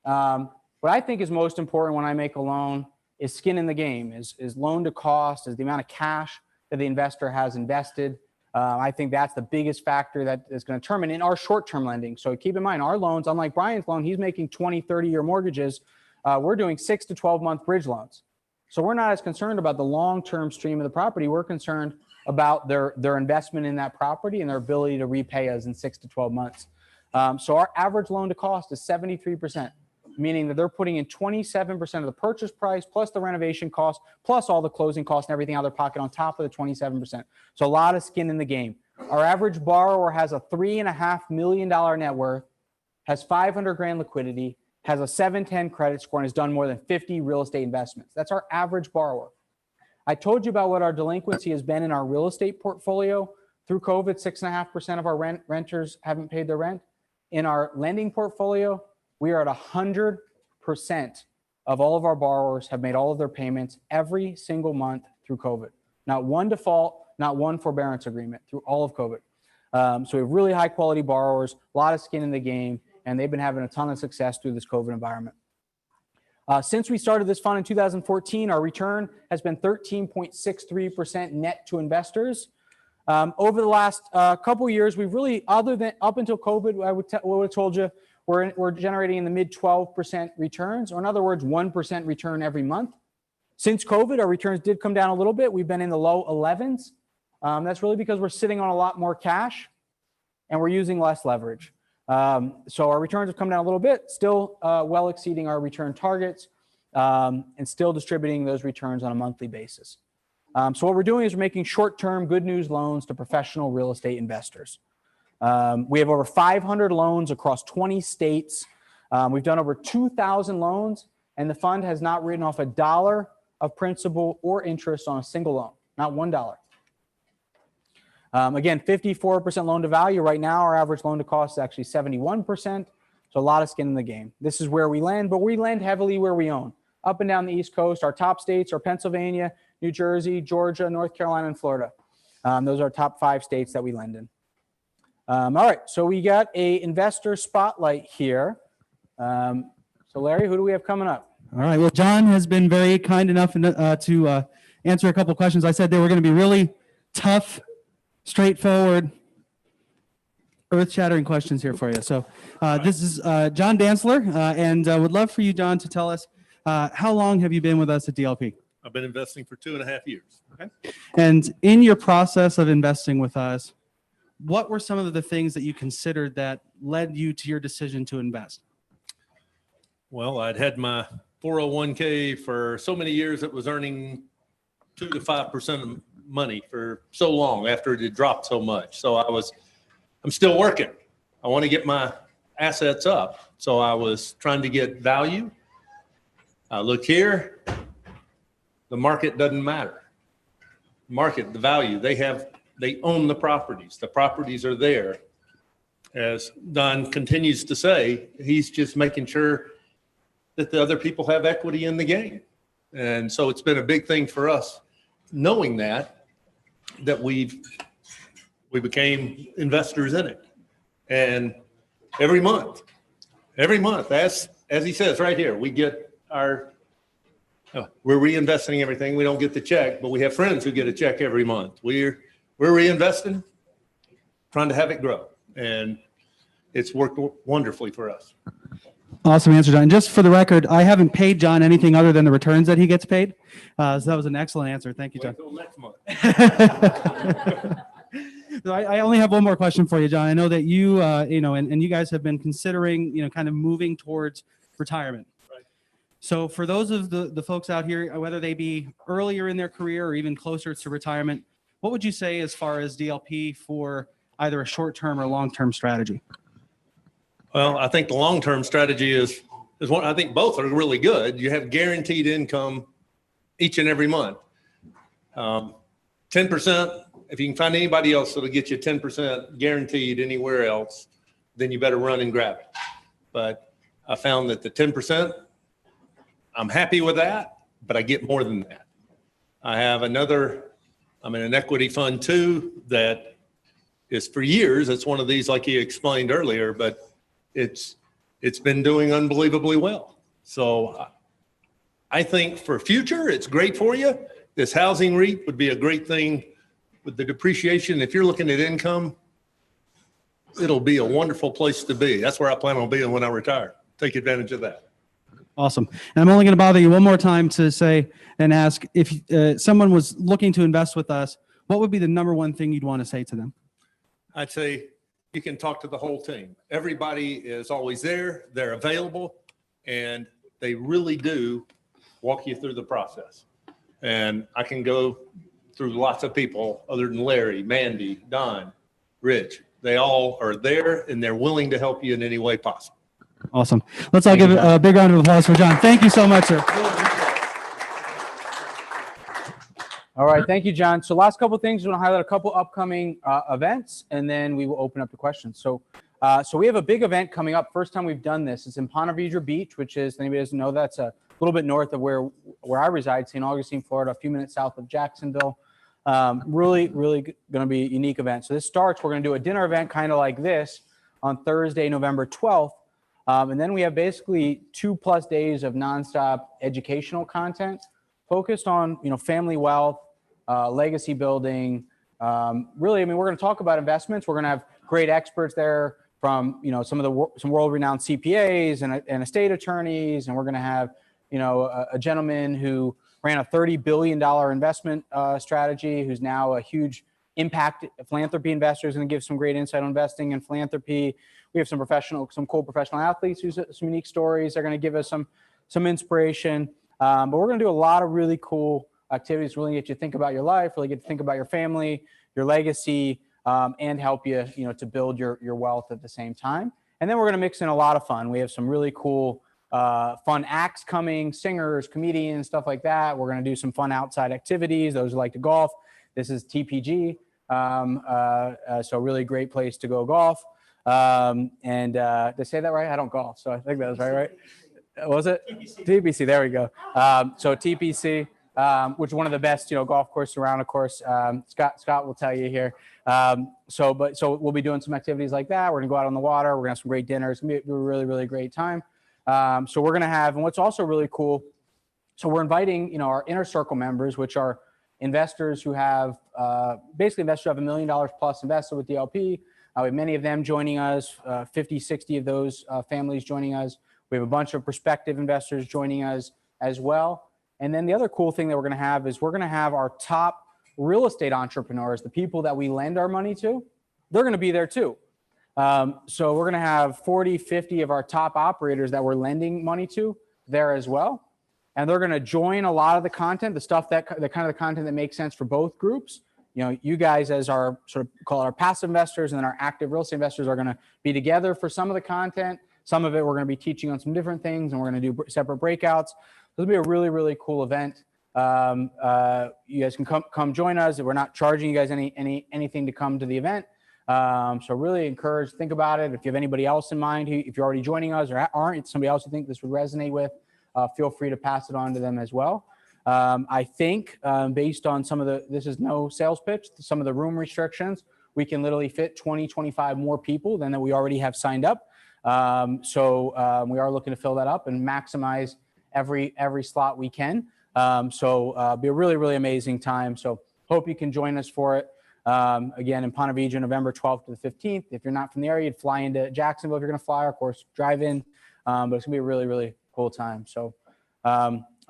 What I think is most important when I make a loan is skin in the game, is loan to cost, is the amount of cash that the investor has invested. I think that's the biggest factor that is going to determine in our short-term lending. So keep in mind, our loans, unlike Brian's loan, he's making 20, 30-year mortgages. We're doing 6 to 12-month bridge loans. So we're not as concerned about the long-term stream of the property. We're concerned about their investment in that property and their ability to repay us in 6 to 12 months. So our average loan to cost is 73%, meaning that they're putting in 27% of the purchase price plus the renovation cost, plus all the closing costs and everything out of their pocket on top of the 27%. So a lot of skin in the game. Our average borrower has a $3.5 million net worth, has 500 grand liquidity, has a 710 credit score, and has done more than 50 real estate investments. That's our average borrower. I told you about what our delinquency has been in our real estate portfolio. Through COVID, 6.5% of our renters haven't paid their rent. In our lending portfolio, we are at 100% of all of our borrowers have made all of their payments every single month through COVID. Not one default, not one forbearance agreement through all of COVID. So we have really high quality borrowers, a lot of skin in the game, and they've been having a ton of success through this COVID environment. Since we started this fund in 2014, our return has been 13.63% net to investors. Over the last couple of years, we've really, other than up until COVID, I would have told you, we're generating in the mid 12% returns, or in other words, 1% return every month. Since COVID, our returns did come down a little bit. We've been in the low 11s. That's really because we're sitting on a lot more cash and we're using less leverage. So our returns have come down a little bit, still well exceeding our return targets, and still distributing those returns on a monthly basis. So what we're doing is we're making short-term good news loans to professional real estate investors. We have over 500 loans across 20 states. We've done over 2,000 loans, and the fund has not written off $1 of principal or interest on a single loan, not $1. Again, 54% loan to value. Right now, our average loan to cost is actually 71%. So a lot of skin in the game. This is where we lend, but we lend heavily where we own. Up and down the East Coast, our top states are Pennsylvania, New Jersey, Georgia, North Carolina, and Florida. Those are our top 5 states that we lend in. All right, so we got a investor spotlight here. So Larry, who do we have coming up? All right. Well, John has been very kind enough to answer a couple of questions. I said they were going to be really tough, straightforward, earth-shattering questions here for you. So this is John Dantzler, and would love for you, John, to tell us how long have you been with us at DLP? I've been investing for 2.5 years. Okay. And in your process of investing with us, what were some of the things that you considered that led you to your decision to invest? Well, I'd had my 401k for so many years it was earning 2 to 5% of money for so long after it had dropped so much. So I'm still working. I want to get my assets up. So I was trying to get value. I look here, the market doesn't matter. Market, the value, they own the properties. The properties are there. As Don continues to say, he's just making sure that the other people have equity in the game. And so it's been a big thing for us, knowing that we became investors in it. And every month, as he says right here, we get we're reinvesting everything. We don't get the check, but we have friends who get a check every month. We're reinvesting, trying to have it grow. And it's worked wonderfully for us. Awesome answer, John. And just for the record, I haven't paid John anything other than the returns that he gets paid. So that was an excellent answer. Thank you, John. Wait till next month. So I only have one more question for you, John. I know that you, and you guys have been considering, kind of moving towards retirement. Right. So for those of the folks out here, whether they be earlier in their career or even closer to retirement, what would you say as far as DLP for either a short-term or long-term strategy? Well, I think the long-term strategy is one. I think both are really good. You have guaranteed income each and every month. 10%, if you can find anybody else that'll get you 10% guaranteed anywhere else, then you better run and grab it. But I found that the 10%, I'm happy with that, but I get more than that. I have I'm in an equity fund too that is for years. It's one of these, like you explained earlier, but it's been doing unbelievably well. So I think for future, it's great for you. This housing REIT would be a great thing with the depreciation. If you're looking at income, it'll be a wonderful place to be. That's where I plan on being when I retire. Take advantage of that. Awesome. And I'm only going to bother you one more time to say and ask if someone was looking to invest with us, what would be the number one thing you'd want to say to them? I'd say you can talk to the whole team. Everybody is always there. They're available, and they really do walk you through the process. And I can go through lots of people other than Larry, Mandy, Don, Rich. They all are there, and they're willing to help you in any way possible. Awesome. Let's all give a big round of applause for John. Thank you so much, sir. All right, thank you, John. So last couple of things, we want to highlight a couple upcoming events, and then we will open up the questions. So we have a big event coming up. First time we've done this. It's in Ponte Vedra Beach, which is, anybody doesn't know, that's a little bit north of where I reside, St. Augustine, Florida, a few minutes south of Jacksonville. Really going to be a unique event. So this starts, we're going to do a dinner event kind of like this on Thursday, November 12th. And then we have basically 2+ days of nonstop educational content focused on, family wealth, legacy building. Really, we're going to talk about investments. We're going to have great experts there from, some world-renowned CPAs and estate attorneys. And we're going to have, a gentleman who ran a $30 billion investment strategy, who's now a huge impact philanthropy investor, is going to give some great insight on investing and philanthropy. We have some cool professional athletes who's some unique stories. They're going to give us some inspiration. But we're going to do a lot of really cool activities, really get you to think about your life, really get to think about your family, your legacy, and help you, to build your wealth at the same time. And then we're going to mix in a lot of fun. We have some really cool fun acts coming, singers, comedians, stuff like that. We're going to do some fun outside activities, those who like to golf. This is TPG, so really great place to go golf. And did I say that right? I don't golf, so I think that was right? Was it? TPC, there we go. So TPC, which is one of the best, golf courses around, of course. Scott will tell you here. So we'll be doing some activities like that. We're gonna go out on the water. We're gonna have some great dinners. It's gonna be a really, really great time. So we're gonna have, and what's also really cool, so we're inviting, our inner circle members, which are investors who have, basically investors who have $1 million plus invested with DLP. We have many of them joining us, 50, 60 of those families joining us. We have a bunch of prospective investors joining us as well. And then the other cool thing that we're going to have is we're going to have our top real estate entrepreneurs, the people that we lend our money to, they're going to be there too. So we're going to have 40, 50 of our top operators that we're lending money to there as well. And they're going to join a lot of the content, the stuff the kind of the content that makes sense for both groups. You guys as our sort of call it our passive investors, and then our active real estate investors are going to be together for some of the content. Some of it we're going to be teaching on some different things, and we're going to do separate breakouts. This will be a really, really cool event. You guys can come join us. We're not charging you guys anything to come to the event. So really encourage, think about it. If you have anybody else in mind, if you're already joining us or aren't, somebody else you think this would resonate with, feel free to pass it on to them as well. I think based on this is no sales pitch, some of the room restrictions, we can literally fit 20, 25 more people than that we already have signed up. So we are looking to fill that up and maximize every slot we can. So be a really, really amazing time. So hope you can join us for it. Again, in Ponte Vedra, November 12th to the 15th. If you're not from the area, you'd fly into Jacksonville. If you're going to fly, of course, drive in. But it's going to be a really, really cool time. So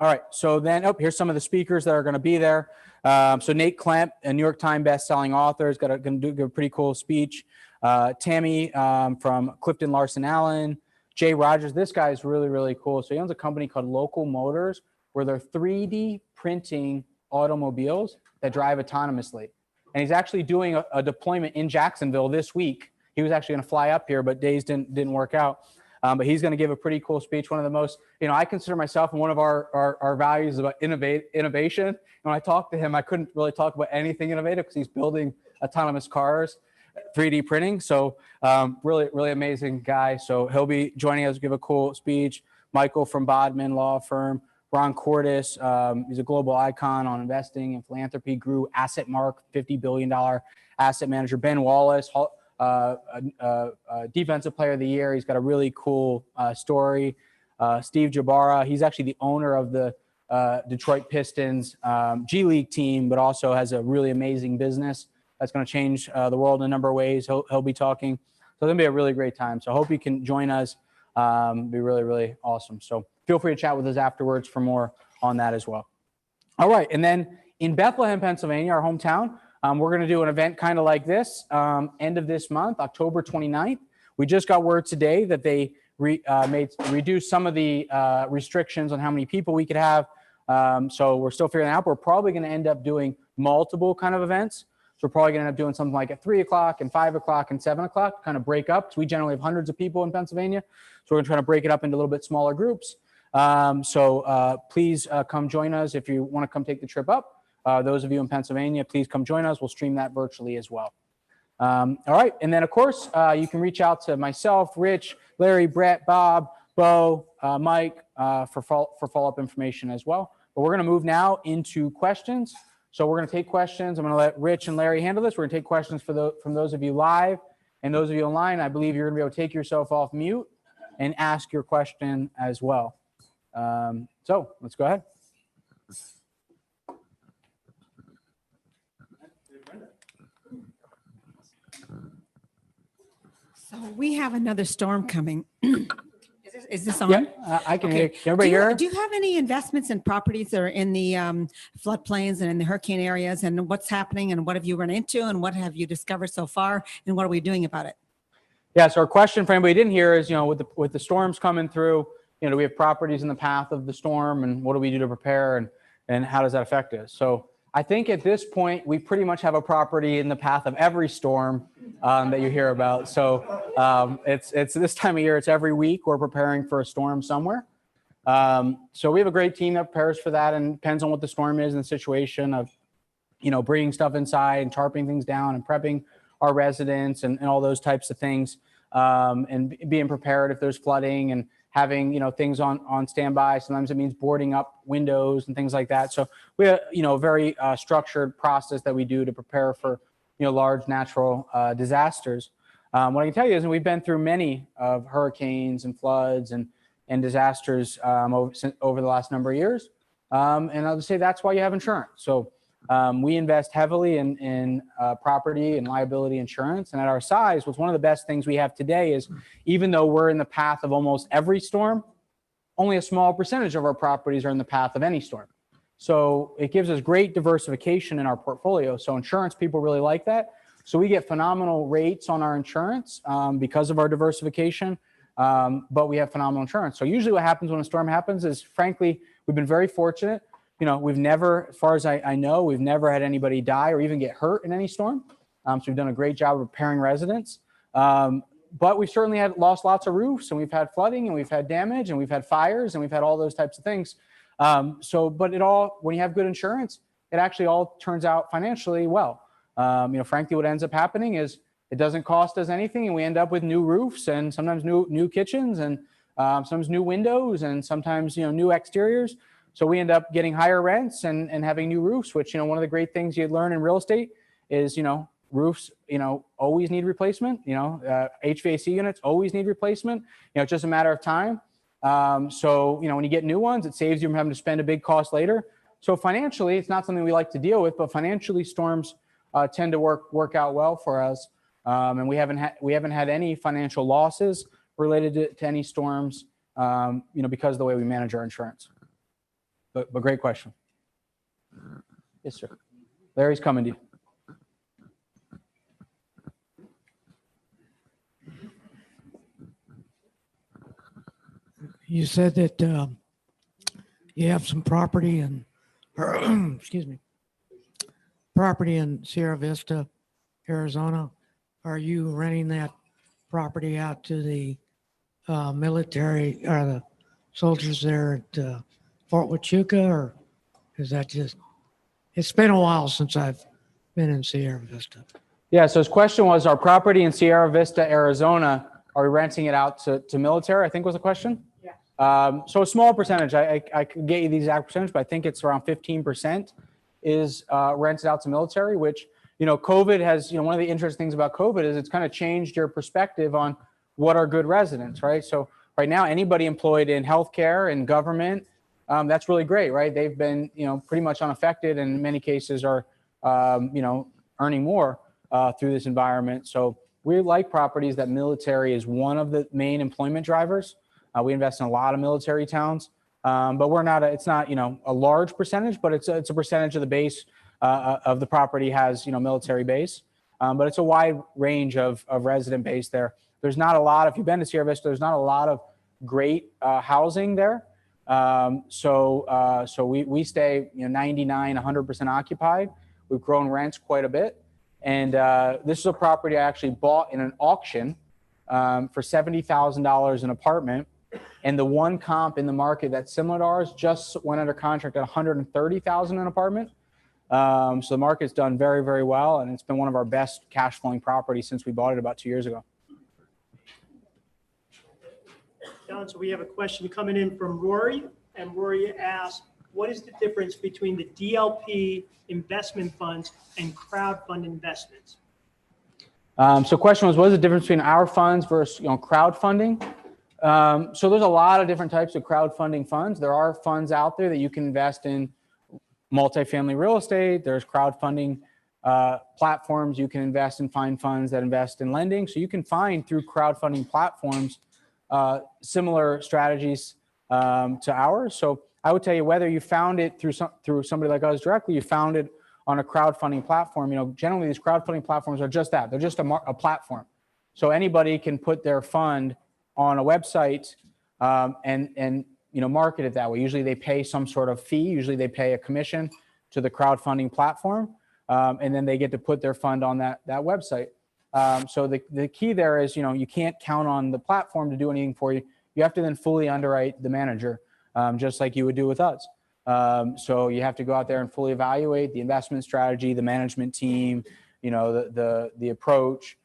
All right. So then, here's some of the speakers that are going to be there. So Nate Klemp, a New York Times best-selling author, is going to do a pretty cool speech. Tammy from Clifton Larson Allen. Jay Rogers. This guy is really, really cool. So he owns a company called Local Motors, where they're 3D printing automobiles that drive autonomously. And he's actually doing a deployment in Jacksonville this week. He was actually going to fly up here, but days didn't work out. But he's going to give a pretty cool speech. One of the most, I consider myself, and one of our values is about innovation. And when I talked to him, I couldn't really talk about anything innovative because he's building autonomous cars, 3D printing. So really, really amazing guy. So he'll be joining us, give a cool speech. Michael from Bodman Law Firm. Ron Cordes, he's a global icon on investing and philanthropy, grew AssetMark, $50 billion asset manager. Ben Wallace, defensive player of the year. He's got a really cool story. Steve Jabara, he's actually the owner of the Detroit Pistons G League team, but also has a really amazing business that's going to change the world in a number of ways. He'll be talking. So it's going to be a really great time. So I hope you can join us. Be really, really awesome. So feel free to chat with us afterwards for more on that as well. All right. And then in Bethlehem, Pennsylvania, our hometown, we're going to do an event kind of like this end of this month, October 29th. We just got word today that they reduced some of the restrictions on how many people we could have. So we're still figuring it out. We're probably going to end up doing multiple kind of events. So we're probably going to end up doing something like at 3 o'clock and 5 o'clock and 7 o'clock, kind of break up. So we generally have hundreds of people in Pennsylvania. So we're going to try to break it up into a little bit smaller groups. Please come join us if you want to come take the trip up. Those of you in Pennsylvania, please come join us. We'll stream that virtually as well. All right. And then, of course, you can reach out to myself, Rich, Larry, Brett, Bob, Bo, Mike for follow-up information as well. But we're going to move now into questions. So we're going to take questions. I'm going to let Rich and Larry handle this. We're going to take questions from those of you live and those of you online. I believe you're going to be able to take yourself off mute and ask your question as well. So let's go ahead. So we have another storm coming. Is this on? Yeah, I can hear. Everybody hear? Do you have any investments in properties that are in the floodplains and in the hurricane areas, and what's happening and what have you run into and what have you discovered so far and what are we doing about it? Yeah, so our question for anybody who didn't hear is, with the storms coming through, do we have properties in the path of the storm and what do we do to prepare and how does that affect us? So I think at this point, we pretty much have a property in the path of every storm that you hear about. So it's this time of year, it's every week we're preparing for a storm somewhere. So we have a great team that prepares for that, and depends on what the storm is and the situation of, bringing stuff inside and tarping things down and prepping our residents and all those types of things, and being prepared if there's flooding and having, things on standby. Sometimes it means boarding up windows and things like that. So we have, a very structured process that we do to prepare for, large natural disasters. What I can tell you is we've been through many of hurricanes and floods and disasters over the last number of years. And I'll just say that's why you have insurance. So we invest heavily in property and liability insurance. And at our size, what's one of the best things we have today is, even though we're in the path of almost every storm, only a small percentage of our properties are in the path of any storm. So it gives us great diversification in our portfolio. So insurance people really like that. So we get phenomenal rates on our insurance because of our diversification, but we have phenomenal insurance. So usually what happens when a storm happens is, frankly, we've been very fortunate. We've never, as far as I know, we've never had anybody die or even get hurt in any storm. So we've done a great job of preparing residents. But we've certainly lost lots of roofs, and we've had flooding, and we've had damage, and we've had fires, and we've had all those types of things. But when you have good insurance, it actually all turns out financially well. Frankly, what ends up happening is it doesn't cost us anything, and we end up with new roofs and sometimes new kitchens and sometimes new windows and sometimes new exteriors. So we end up getting higher rents and having new roofs, which, one of the great things you learn in real estate is, roofs, always need replacement. HVAC units always need replacement. It's just a matter of time. So, when you get new ones, it saves you from having to spend a big cost later. So financially, it's not something we like to deal with, but financially storms tend to work out well for us. And we haven't had any financial losses related to any storms, because of the way we manage our insurance. but great question. Yes, sir. Larry's coming to you. You said that you have some property in, excuse me, property in Sierra Vista, Arizona. Are you renting that property out to the military or the soldiers there at Fort Huachuca, or is that just? It's been a while since I've been in Sierra Vista. Yeah, so his question was, our property in Sierra Vista, Arizona, are we renting it out to military, I think was the question? Yeah. So a small percentage, I could get you the exact percentage, but I think it's around 15% is rented out to military, which, COVID has, one of the interesting things about COVID is it's kind of changed your perspective on what are good residents, right? So right now, anybody employed in healthcare and government, that's really great, right? They've been, pretty much unaffected, and in many cases are, earning more through this environment. So we like properties that military is one of the main employment drivers. We invest in a lot of military towns, but it's not, a large percentage, but it's a percentage of the base of the property has, military base. But it's a wide range of resident base there. There's not a lot, if you've been to Sierra Vista, there's not a lot of great housing there. So we stay, 99, 100% occupied. We've grown rents quite a bit. And this is a property I actually bought in an auction for $70,000 an apartment. And the one comp in the market that's similar to ours just went under contract at $130,000 an apartment. So the market's done very, very well. And it's been one of our best cash flowing properties since we bought it about 2 years ago. Don, so we have a question coming in from Rory, and Rory asks, what is the difference between the DLP investment funds and crowdfund investments? So question was, what is the difference between our funds versus crowdfunding? So there's a lot of different types of crowdfunding funds. There are funds out there that you can invest in multifamily real estate. There's crowdfunding platforms you can invest in, find funds that invest in lending. So you can find through crowdfunding platforms similar strategies to ours. So I would tell you, whether you found it through somebody like us directly, you found it on a crowdfunding platform. Generally these crowdfunding platforms are just that. They're just a platform. So anybody can put their fund on a website and market it that way. Usually they pay some sort of fee. Usually they pay a commission to the crowdfunding platform, and then they get to put their fund on that website. So the key there is, you can't count on the platform to do anything for you. You have to then fully underwrite the manager, just like you would do with us. So you have to go out there and fully evaluate the investment strategy, the management team, the approach,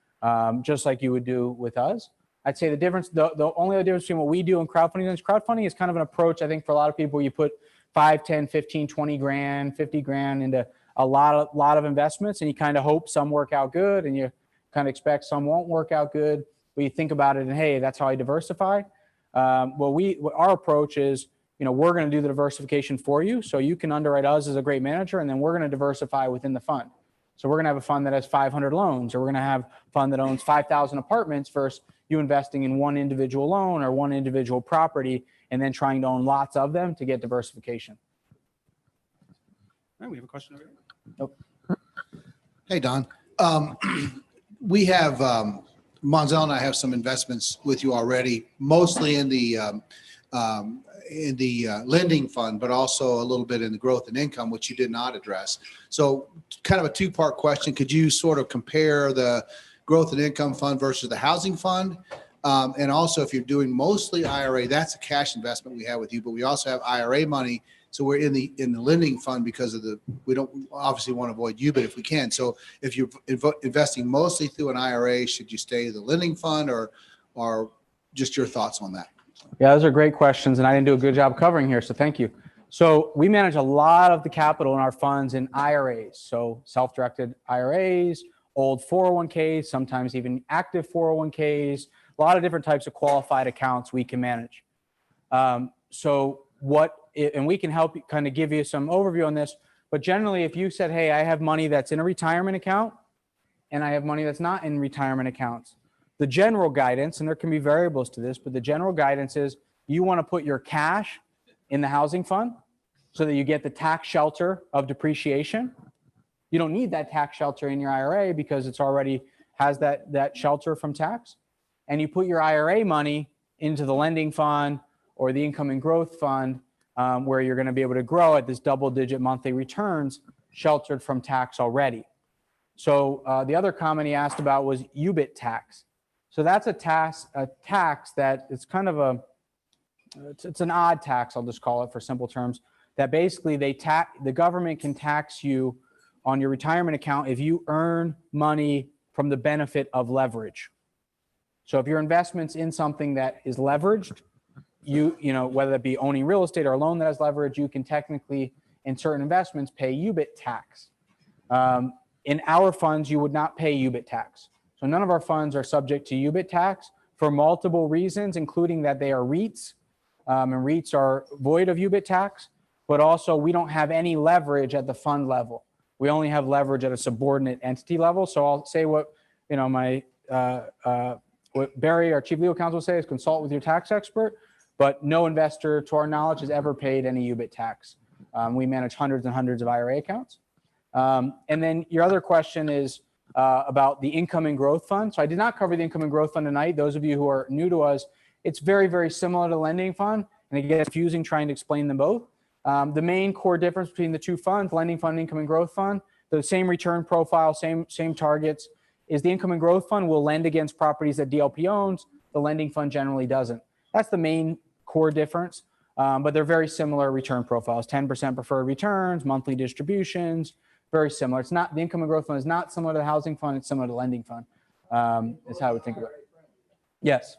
just like you would do with us. I'd say the only other difference between what we do and crowdfunding is kind of an approach, I think, for a lot of people. You put 5, 10, 15, 20 grand, 50 grand into a lot of investments, and you kind of hope some work out good, and you kind of expect some won't work out good. But you think about it and, hey, that's how I diversify. Our approach is, we're going to do the diversification for you, so you can underwrite us as a great manager, and then we're going to diversify within the fund. So we're going to have a fund that has 500 loans, or we're going to have a fund that owns 5,000 apartments versus you investing in one individual loan or one individual property and then trying to own lots of them to get diversification. All right, we have a question over here. Nope. Hey, Don. We have, Monzel and I have some investments with you already, mostly in the lending fund, but also a little bit in the growth and income, which you did not address. So kind of a two-part question. Could you sort of compare the growth and income fund versus the housing fund? And also, if you're doing mostly IRA, that's a cash investment we have with you, but we also have IRA money. So we're in the lending fund because of we don't obviously want to avoid you, but if we can. So if you're investing mostly through an IRA, should you stay in the lending fund or just your thoughts on that? Yeah, those are great questions, and I didn't do a good job covering here, so thank you. So we manage a lot of the capital in our funds in IRAs, so self-directed IRAs, old 401ks, sometimes even active 401ks, a lot of different types of qualified accounts we can manage. And we can help kind of give you some overview on this, but generally if you said, hey, I have money that's in a retirement account and I have money that's not in retirement accounts, the general guidance, and there can be variables to this, but the general guidance is you want to put your cash in the housing fund so that you get the tax shelter of depreciation. You don't need that tax shelter in your IRA because it's already has that shelter from tax. And you put your IRA money into the lending fund or the income and growth fund, where you're going to be able to grow at this double-digit monthly returns, sheltered from tax already. So the other comment he asked about was UBIT tax. So that's a tax that it's kind of it's an odd tax, I'll just call it for simple terms, that basically the government can tax you on your retirement account if you earn money from the benefit of leverage. So if your investment's in something that is leveraged, you know, whether it be owning real estate or a loan that has leverage, you can technically, in certain investments, pay UBIT tax. In our funds, you would not pay UBIT tax. So none of our funds are subject to UBIT tax for multiple reasons, including that they are REITs, and REITs are void of UBIT tax, but also we don't have any leverage at the fund level. We only have leverage at a subordinate entity level. So I'll say what, you know, what Barry, our chief legal counsel, will say is consult with your tax expert, but no investor, to our knowledge, has ever paid any UBIT tax. We manage hundreds and hundreds of IRA accounts. And then your other question is about the income and growth fund. So I did not cover the income and growth fund tonight. Those of you who are new to us, it's very, very similar to lending fund, and it gets confusing trying to explain them both. The main core difference between the two funds, lending fund, income and growth fund, the same return profile, same targets, is the income and growth fund will lend against properties that DLP owns. The lending fund generally doesn't. That's the main core difference, but they're very similar return profiles, 10% preferred returns, monthly distributions, very similar. It's not, the income and growth fund is not similar to the housing fund, it's similar to the lending fund, is how I would think about it. Yes.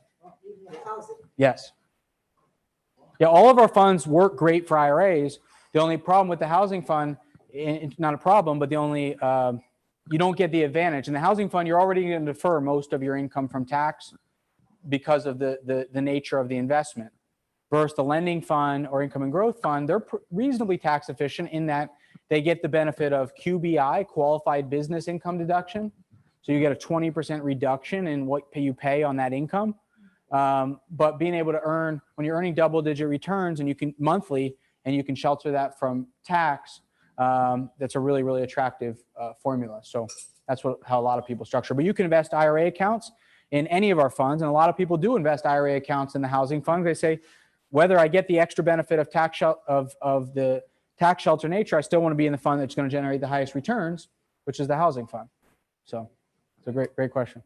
Yes. Yeah, all of our funds work great for IRAs. The only problem with the housing fund, it's not a problem, but the only, you don't get the advantage. In the housing fund, you're already going to defer most of your income from tax because of the nature of the investment. Versus the lending fund or income and growth fund, they're reasonably tax efficient in that they get the benefit of QBI, qualified business income deduction. So you get a 20% reduction in what you pay on that income. But being able to earn, when you're earning double-digit returns and you can monthly, and you can shelter that from tax, that's a really, really attractive formula. So that's how a lot of people structure. But you can invest IRA accounts in any of our funds, and a lot of people do invest IRA accounts in the housing fund. They say, whether I get the extra benefit of of the tax shelter nature, I still want to be in the fund that's going to generate the highest returns, which is the housing fund. So it's a great question.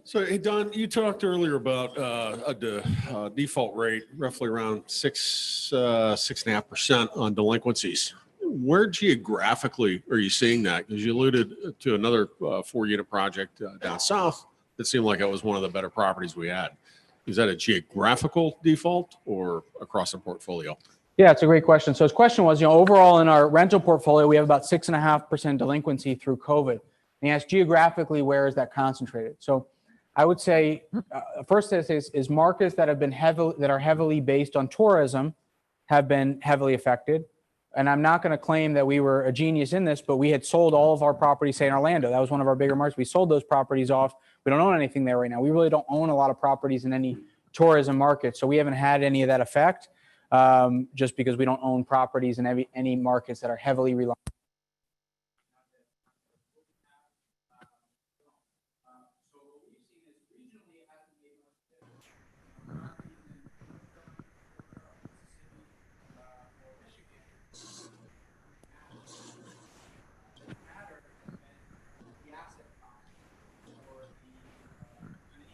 So, hey, Don, you talked earlier about a default rate roughly around 6.5% on delinquencies. Where geographically are you seeing that? Because you alluded to another 4-unit project down south that seemed like it was one of the better properties we had. Is that a geographical default or across the portfolio? Yeah, it's a great question. So his question was, you know, overall in our rental portfolio, we have about 6.5% delinquency through COVID. And he asked geographically, where is that concentrated? So I would say, first is markets that have been heavily based on tourism have been heavily affected. And I'm not going to claim that we were a genius in this, but we had sold all of our properties, say in Orlando. That was one of our bigger markets. We sold those properties off. We don't own anything there right now. We really don't own a lot of properties in any tourism market. So we haven't had any of that effect, just because we don't own properties in any markets that are heavily reliant.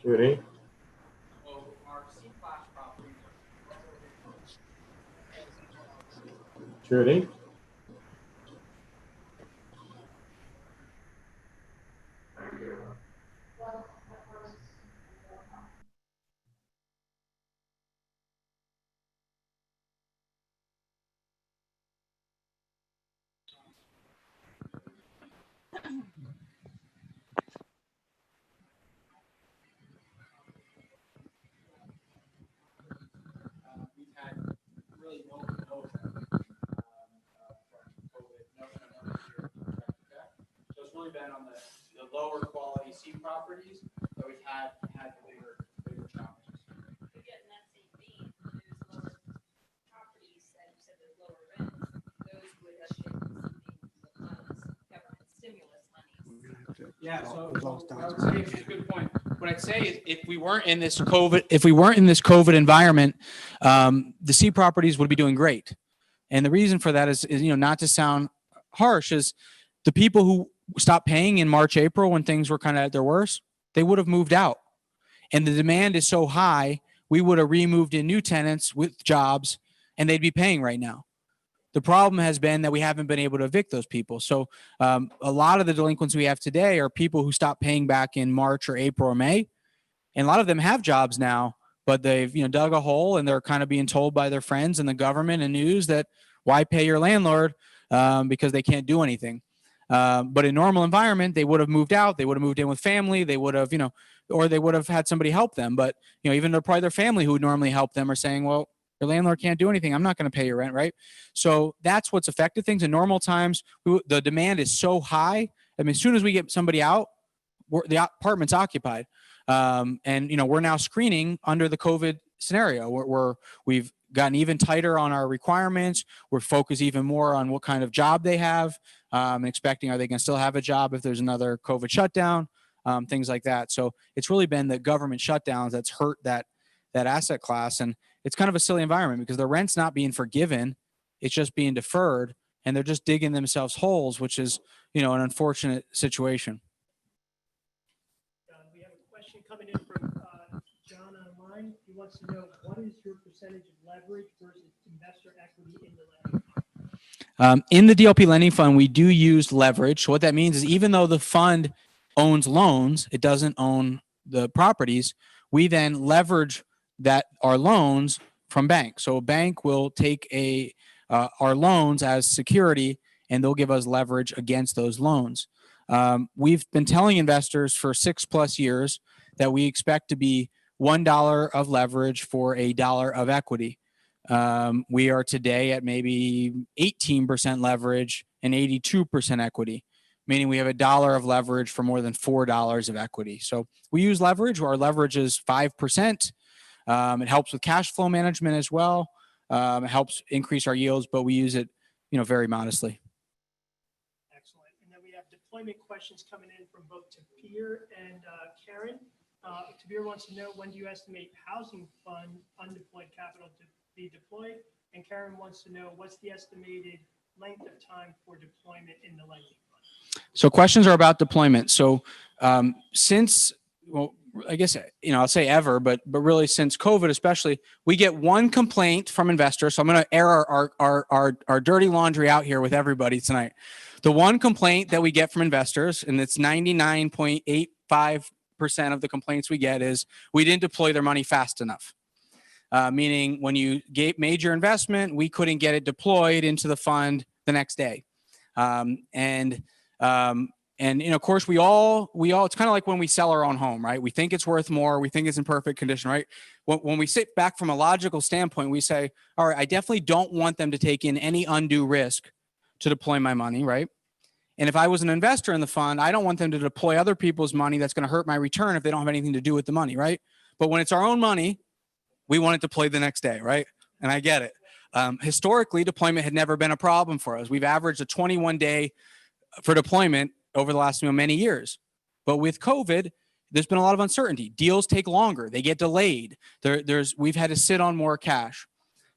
Judy? Judy? Been on the lower quality C properties that we've had the bigger challenges. Again, that same theme, there's lower properties that you said Yeah, so I would say it's a good point. What I'd say is if we weren't in this COVID environment, the C properties would be doing great. And the reason for that is not to sound harsh, is the people who stopped paying in March, April when things were kind of at their worst, they would have moved out. And the demand is so high, we would have removed in new tenants with jobs and they'd be paying right now. The problem has been that we haven't been able to evict those people. So a lot of the delinquents we have today are people who stopped paying back in March or April or May. And a lot of them have jobs now, but they've dug a hole and they're kind of being told by their friends and the government and news that why pay your landlord because they can't do anything. But in normal environment, they would have moved out. They would have moved in with family. They would have, or they would have had somebody help them. But, even probably their family who would normally help them are saying, well, your landlord can't do anything. I'm not going to pay your rent, right? So that's what's affected things. In normal times, the demand is so high. I mean, as soon as we get somebody out, the apartment's occupied. And, we're now screening under the COVID scenario. We've gotten even tighter on our requirements. We're focused even more on what kind of job they have and expecting, are they going to still have a job if there's another COVID shutdown, things like that. So it's really been the government shutdowns that's hurt that asset class. And it's kind of a silly environment because the rent's not being forgiven. It's just being deferred and they're just digging themselves holes, which is, an unfortunate situation. We have a question coming in from John online. He wants to know, what is your percentage of leverage versus investor equity in the lending? In the DLP lending fund, we do use leverage. So what that means is even though the fund owns loans, it doesn't own the properties. We then leverage our loans from banks. So a bank will take our loans as security and they'll give us leverage against those loans. We've been telling investors for 6+ years that we expect to be $1 of leverage for $1 of equity. We are today at maybe 18% leverage and 82% equity, meaning we have $1 of leverage for more than $4 of equity. So we use leverage. Our leverage is 5%. It helps with cash flow management as well. It helps increase our yields, but we use it, very modestly. Excellent. And then we have deployment questions coming in from both Tapir and Karen. Tapir wants to know, when do you estimate housing fund undeployed capital to be deployed? And Karen wants to know, what's the estimated length of time for deployment in the lending fund? So questions are about deployment. So I guess, I'll say ever, but really since COVID, especially, we get one complaint from investors. So I'm going to air our dirty laundry out here with everybody tonight. The one complaint that we get from investors, and it's 99.85% of the complaints we get, is we didn't deploy their money fast enough. Meaning when you made your investment, we couldn't get it deployed into the fund the next day. And of course, we all, it's kind of like when we sell our own home, right? We think it's worth more. We think it's in perfect condition, right? When we sit back from a logical standpoint, we say, all right, I definitely don't want them to take in any undue risk to deploy my money, right? And if I was an investor in the fund, I don't want them to deploy other people's money that's going to hurt my return if they don't have anything to do with the money, right? But when it's our own money, we want it deployed the next day, right? And I get it. Historically, deployment had never been a problem for us. We've averaged a 21-day for deployment over the last many years. But with COVID, there's been a lot of uncertainty. Deals take longer. They get delayed. We've had to sit on more cash.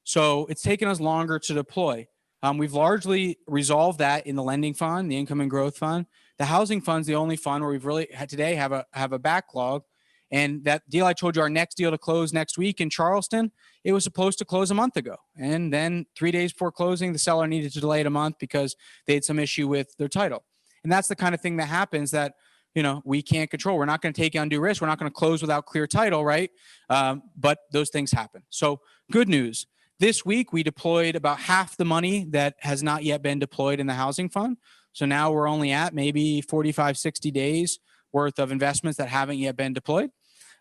So it's taken us longer to deploy. We've largely resolved that in the lending fund, the income and growth fund. The housing fund's the only fund where we've really today have a backlog. And that deal I told you, our next deal to close next week in Charleston, it was supposed to close a month ago. And then 3 days before closing, the seller needed to delay it a month because they had some issue with their title. And that's the kind of thing that happens that, we can't control. We're not going to take undue risk. We're not going to close without clear title, right? But those things happen. So good news. This week, we deployed about half the money that has not yet been deployed in the housing fund. So now we're only at maybe 45, 60 days worth of investments that haven't yet been deployed.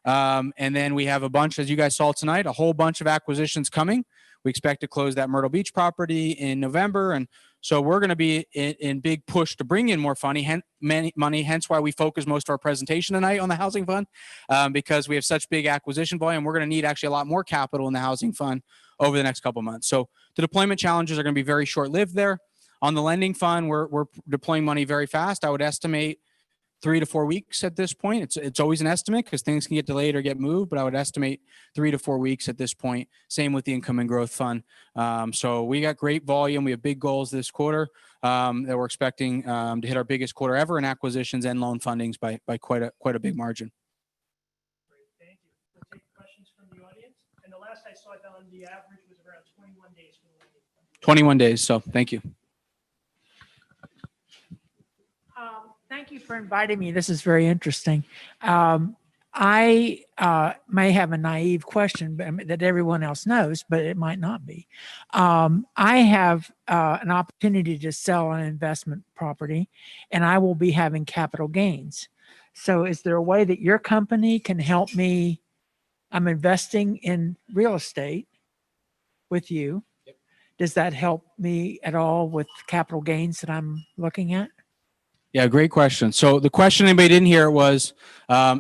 And then we have a bunch, as you guys saw tonight, a whole bunch of acquisitions coming. We expect to close that Myrtle Beach property in November. And so we're going to be in big push to bring in more money, hence why we focus most of our presentation tonight on the housing fund, because we have such big acquisition volume. We're going to need actually a lot more capital in the housing fund over the next couple of months. So the deployment challenges are going to be very short-lived there. On the lending fund, we're deploying money very fast. I would estimate 3 to 4 weeks at this point. It's always an estimate because things can get delayed or get moved, but I would estimate 3 to 4 weeks at this point. Same with the income and growth fund. So we got great volume. We have big goals this quarter that we're expecting to hit our biggest quarter ever in acquisitions and loan fundings by quite a big margin. Great, thank you. We'll take questions from the audience. And the last I saw, Don, the average was around 21 days for the lending fund. 21 days. So thank you. Thank you for inviting me. This is very interesting. I may have a naive question that everyone else knows, but it might not be. I have an opportunity to sell an investment property, and I will be having capital gains. So is there a way that your company can help me? I'm investing in real estate with you. Yep. Does that help me at all with capital gains that I'm looking at? Yeah, great question. So the question anybody didn't hear was,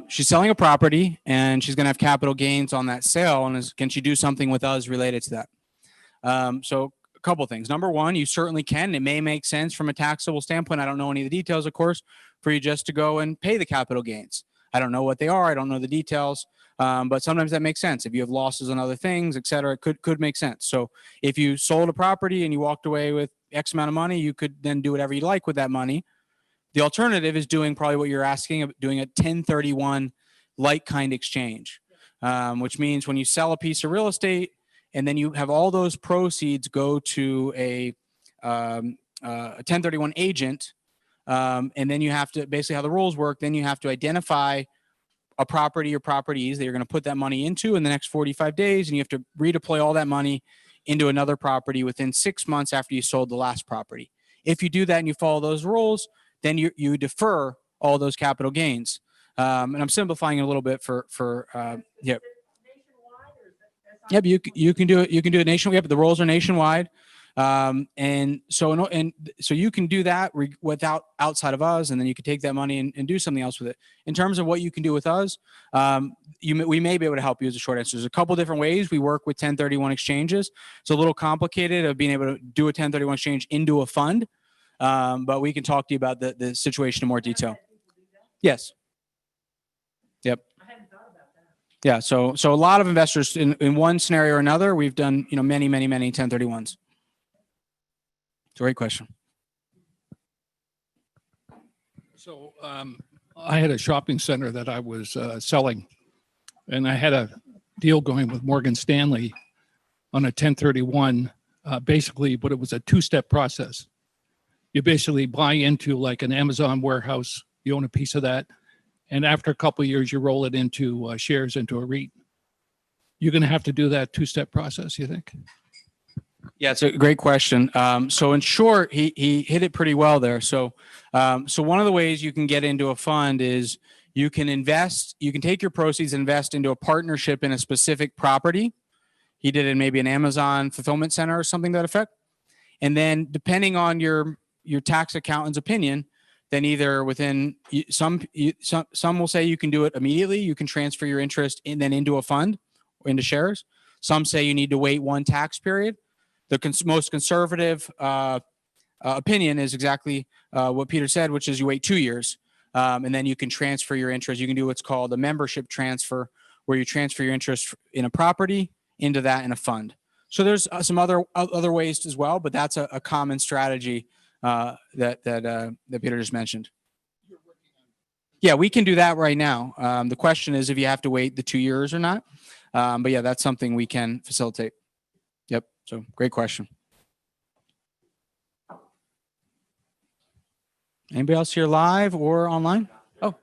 she's selling a property and she's going to have capital gains on that sale. And can she do something with us related to that? So a couple of things. Number one, you certainly can. It may make sense from a taxable standpoint. I don't know any of the details, of course, for you just to go and pay the capital gains. I don't know what they are. I don't know the details. But sometimes that makes sense. If you have losses on other things, et cetera, it could make sense. So if you sold a property and you walked away with X amount of money, you could then do whatever you like with that money. The alternative is doing probably what you're asking, doing a 1031 like-kind exchange, which means when you sell a piece of real estate and then you have all those proceeds go to a 1031 agent, and then you have to, basically how the rules work, then you have to identify a property or properties that you're going to put that money into in the next 45 days, and you have to redeploy all that money into another property within 6 months after you sold the last property. If you do that and you follow those rules, then you defer all those capital gains. And I'm simplifying it a little bit yeah. Yep, you can do it. You can do it nationwide. Yep, the rules are nationwide. And so you can do that without outside of us, and then you can take that money and do something else with it. In terms of what you can do with us, we may be able to help you as a short answer. There's a couple different ways we work with 1031 exchanges. It's a little complicated of being able to do a 1031 exchange into a fund. But we can talk to you about the situation in more detail. Yes. Yep. Yeah. So a lot of investors in one scenario or another, we've done, many 1031s. It's a great question. So I had a shopping center that I was selling, and I had a deal going with Morgan Stanley on a 1031, basically, but it was a two-step process. You basically buy into like an Amazon warehouse, you own a piece of that, and after a couple of years, you roll it into shares into a REIT. You're going to have to do that two-step process, you think? Yeah, it's a great question. So in short, he hit it pretty well there. So one of the ways you can get into a fund is you can take your proceeds and invest into a partnership in a specific property. He did it in maybe an Amazon fulfillment center or something to that effect. And then depending on your tax accountant's opinion, then either within some will say you can do it immediately. You can transfer your interest into a fund or into shares. Some say you need to wait one tax period. The most conservative opinion is exactly what Peter said, which is you wait 2 years, and then you can transfer your interest. You can do what's called a membership transfer, where you transfer your interest in a property into that in a fund. So there's some other ways as well, but that's a common strategy that Peter just mentioned. Yeah, we can do that right now. The question is if you have to wait the 2 years or not. But yeah, that's something we can facilitate. Yep. So great question. Anybody else here live or online? Oh,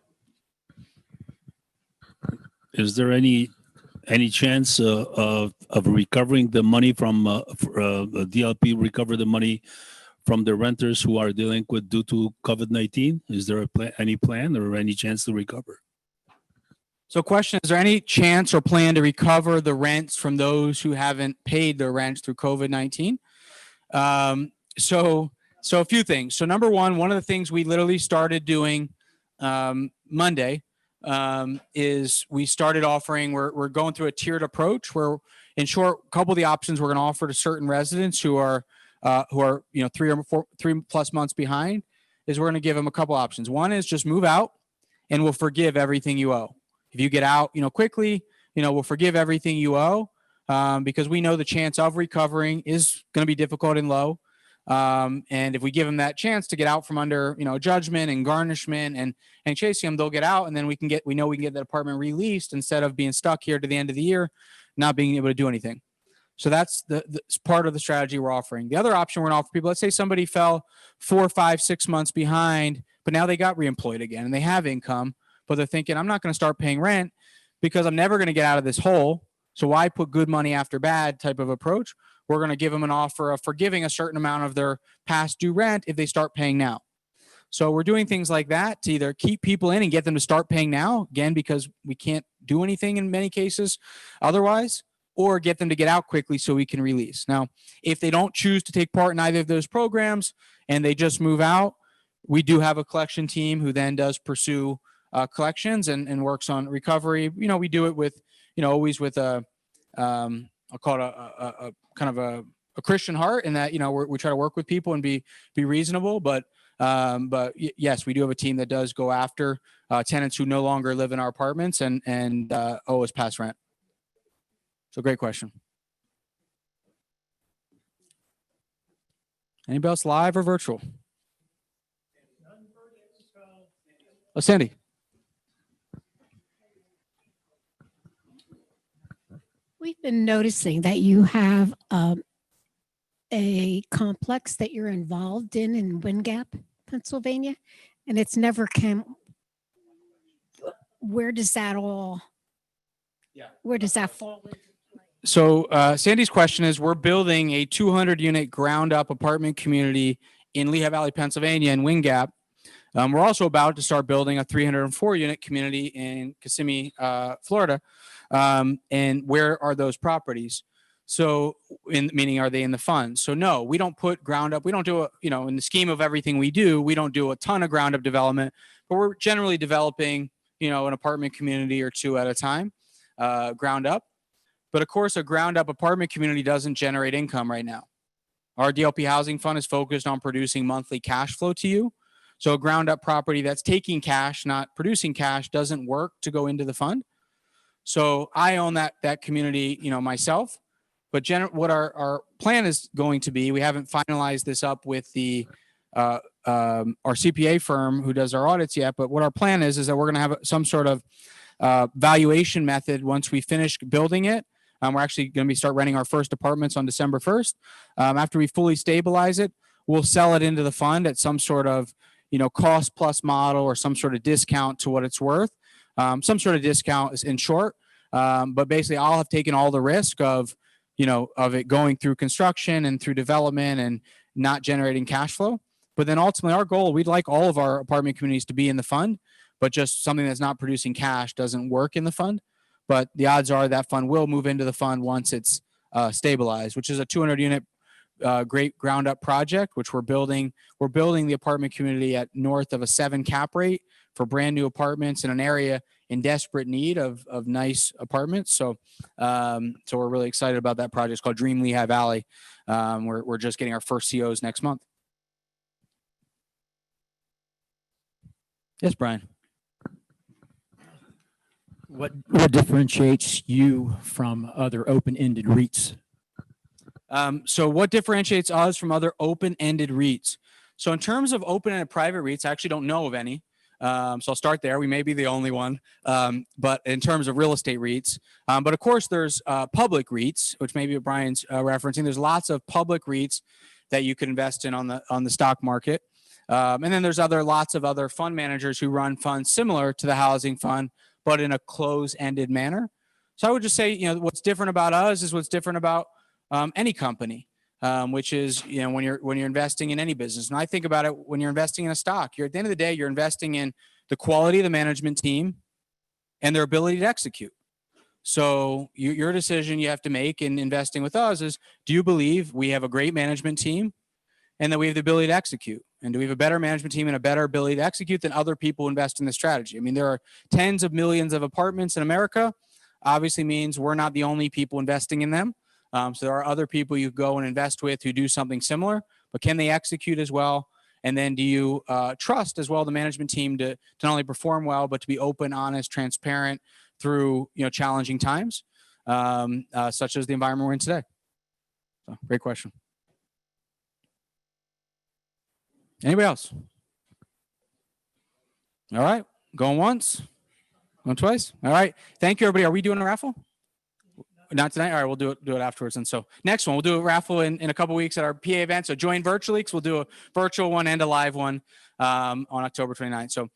is there any chance of recovering the money from DLP recover the money from the renters who are delinquent due to COVID-19? Is there any plan or any chance to recover? So question, is there any chance or plan to recover the rents from those who haven't paid their rents through COVID-19? So a few things. So number one of the things we literally started doing Monday is we started offering, we're going through a tiered approach where, in short, a couple of the options we're going to offer to certain residents who are 3+ months behind is we're going to give them a couple options. One is just move out and we'll forgive everything you owe. If you get out, quickly, we'll forgive everything you owe, because we know the chance of recovering is going to be difficult and low. And if we give them that chance to get out from under, judgment and garnishment and chasing them, they'll get out, and then we can get that apartment released instead of being stuck here to the end of the year, not being able to do anything. So that's the part of the strategy we're offering. The other option we're going to offer people, let's say somebody fell 4, 5, 6 months behind, but now they got reemployed again and they have income, but they're thinking, I'm not going to start paying rent because I'm never going to get out of this hole. So why put good money after bad type of approach? We're going to give them an offer of forgiving a certain amount of their past due rent if they start paying now. So we're doing things like that to either keep people in and get them to start paying now, again, because we can't do anything in many cases otherwise, or get them to get out quickly so we can release. Now, if they don't choose to take part in either of those programs and they just move out, we do have a collection team who then does pursue collections and works on recovery. We do it with, always with a, I'll call it a kind of a Christian heart, in that, we try to work with people and be reasonable. But yes, we do have a team that does go after tenants who no longer live in our apartments and owe us past rent. So great question. Anybody else live or virtual? Oh, Sandy. We've been noticing that you have a complex that you're involved in Wingap, Pennsylvania, and it's never come. Where does that all? Yeah. Where does that fall into? So Sandy's question is, we're building a 200-unit ground-up apartment community in Lehigh Valley, Pennsylvania, in Wingap. We're also about to start building a 304-unit community in Kissimmee, Florida. And where are those properties? So, meaning, are they in the fund? So no, we don't put ground up. We don't do in the scheme of everything we do, we don't do a ton of ground up development, but we're generally developing, an apartment community or two at a time, ground up. But of course, a ground up apartment community doesn't generate income right now. Our DLP housing fund is focused on producing monthly cash flow to you. So a ground up property that's taking cash, not producing cash, doesn't work to go into the fund. So I own that community, myself. But what our plan is going to be, we haven't finalized this up with the our CPA firm who does our audits yet. But what our plan is that we're going to have some sort of valuation method once we finish building it. We're actually going to start renting our first apartments on December 1st. After we fully stabilize it, we'll sell it into the fund at some sort of cost plus model or some sort of discount to what it's worth. Some sort of discount is in short. But basically, I'll have taken all the risk of it going through construction and through development and not generating cash flow. But then ultimately, our goal, we'd like all of our apartment communities to be in the fund, but just something that's not producing cash doesn't work in the fund. But the odds are that fund will move into the fund once it's stabilized, which is a 200-unit great ground up project, which we're building. We're building the apartment community at north of a 7 cap rate for brand new apartments in an area in desperate need of nice apartments. So we're really excited about that project. It's called Dream Lehigh Valley. We're just getting our first COs next month. Yes, Brian. What differentiates you from other open-ended REITs? So what differentiates us from other open-ended REITs? So in terms of open-ended private REITs, I actually don't know of any. So I'll start there. We may be the only one. But in terms of real estate REITs, but of course there's public REITs, which maybe Brian's referencing. There's lots of public REITs that you can invest in on the stock market. And then there's lots of other fund managers who run funds similar to the housing fund, but in a close-ended manner. So I would just say, what's different about us is what's different about any company, which is, when you're investing in any business. And I think about it when you're investing in a stock, at the end of the day, you're investing in the quality of the management team and their ability to execute. So your decision you have to make in investing with us is, do you believe we have a great management team and that we have the ability to execute? And do we have a better management team and a better ability to execute than other people who invest in this strategy? I mean, there are tens of millions of apartments in America. Obviously means we're not the only people investing in them. So there are other people you go and invest with who do something similar, but can they execute as well? And then do you trust as well the management team to not only perform well, but to be open, honest, transparent through challenging times, such as the environment we're in today? So, great question. Anybody else? All right, going once, going twice. All right, thank you, everybody. Are we doing a raffle? Not tonight. All right, we'll do it afterwards. And so next one, we'll do a raffle in a couple weeks at our PA event. So join virtually, because we'll do a virtual one and a live one on October 29th. So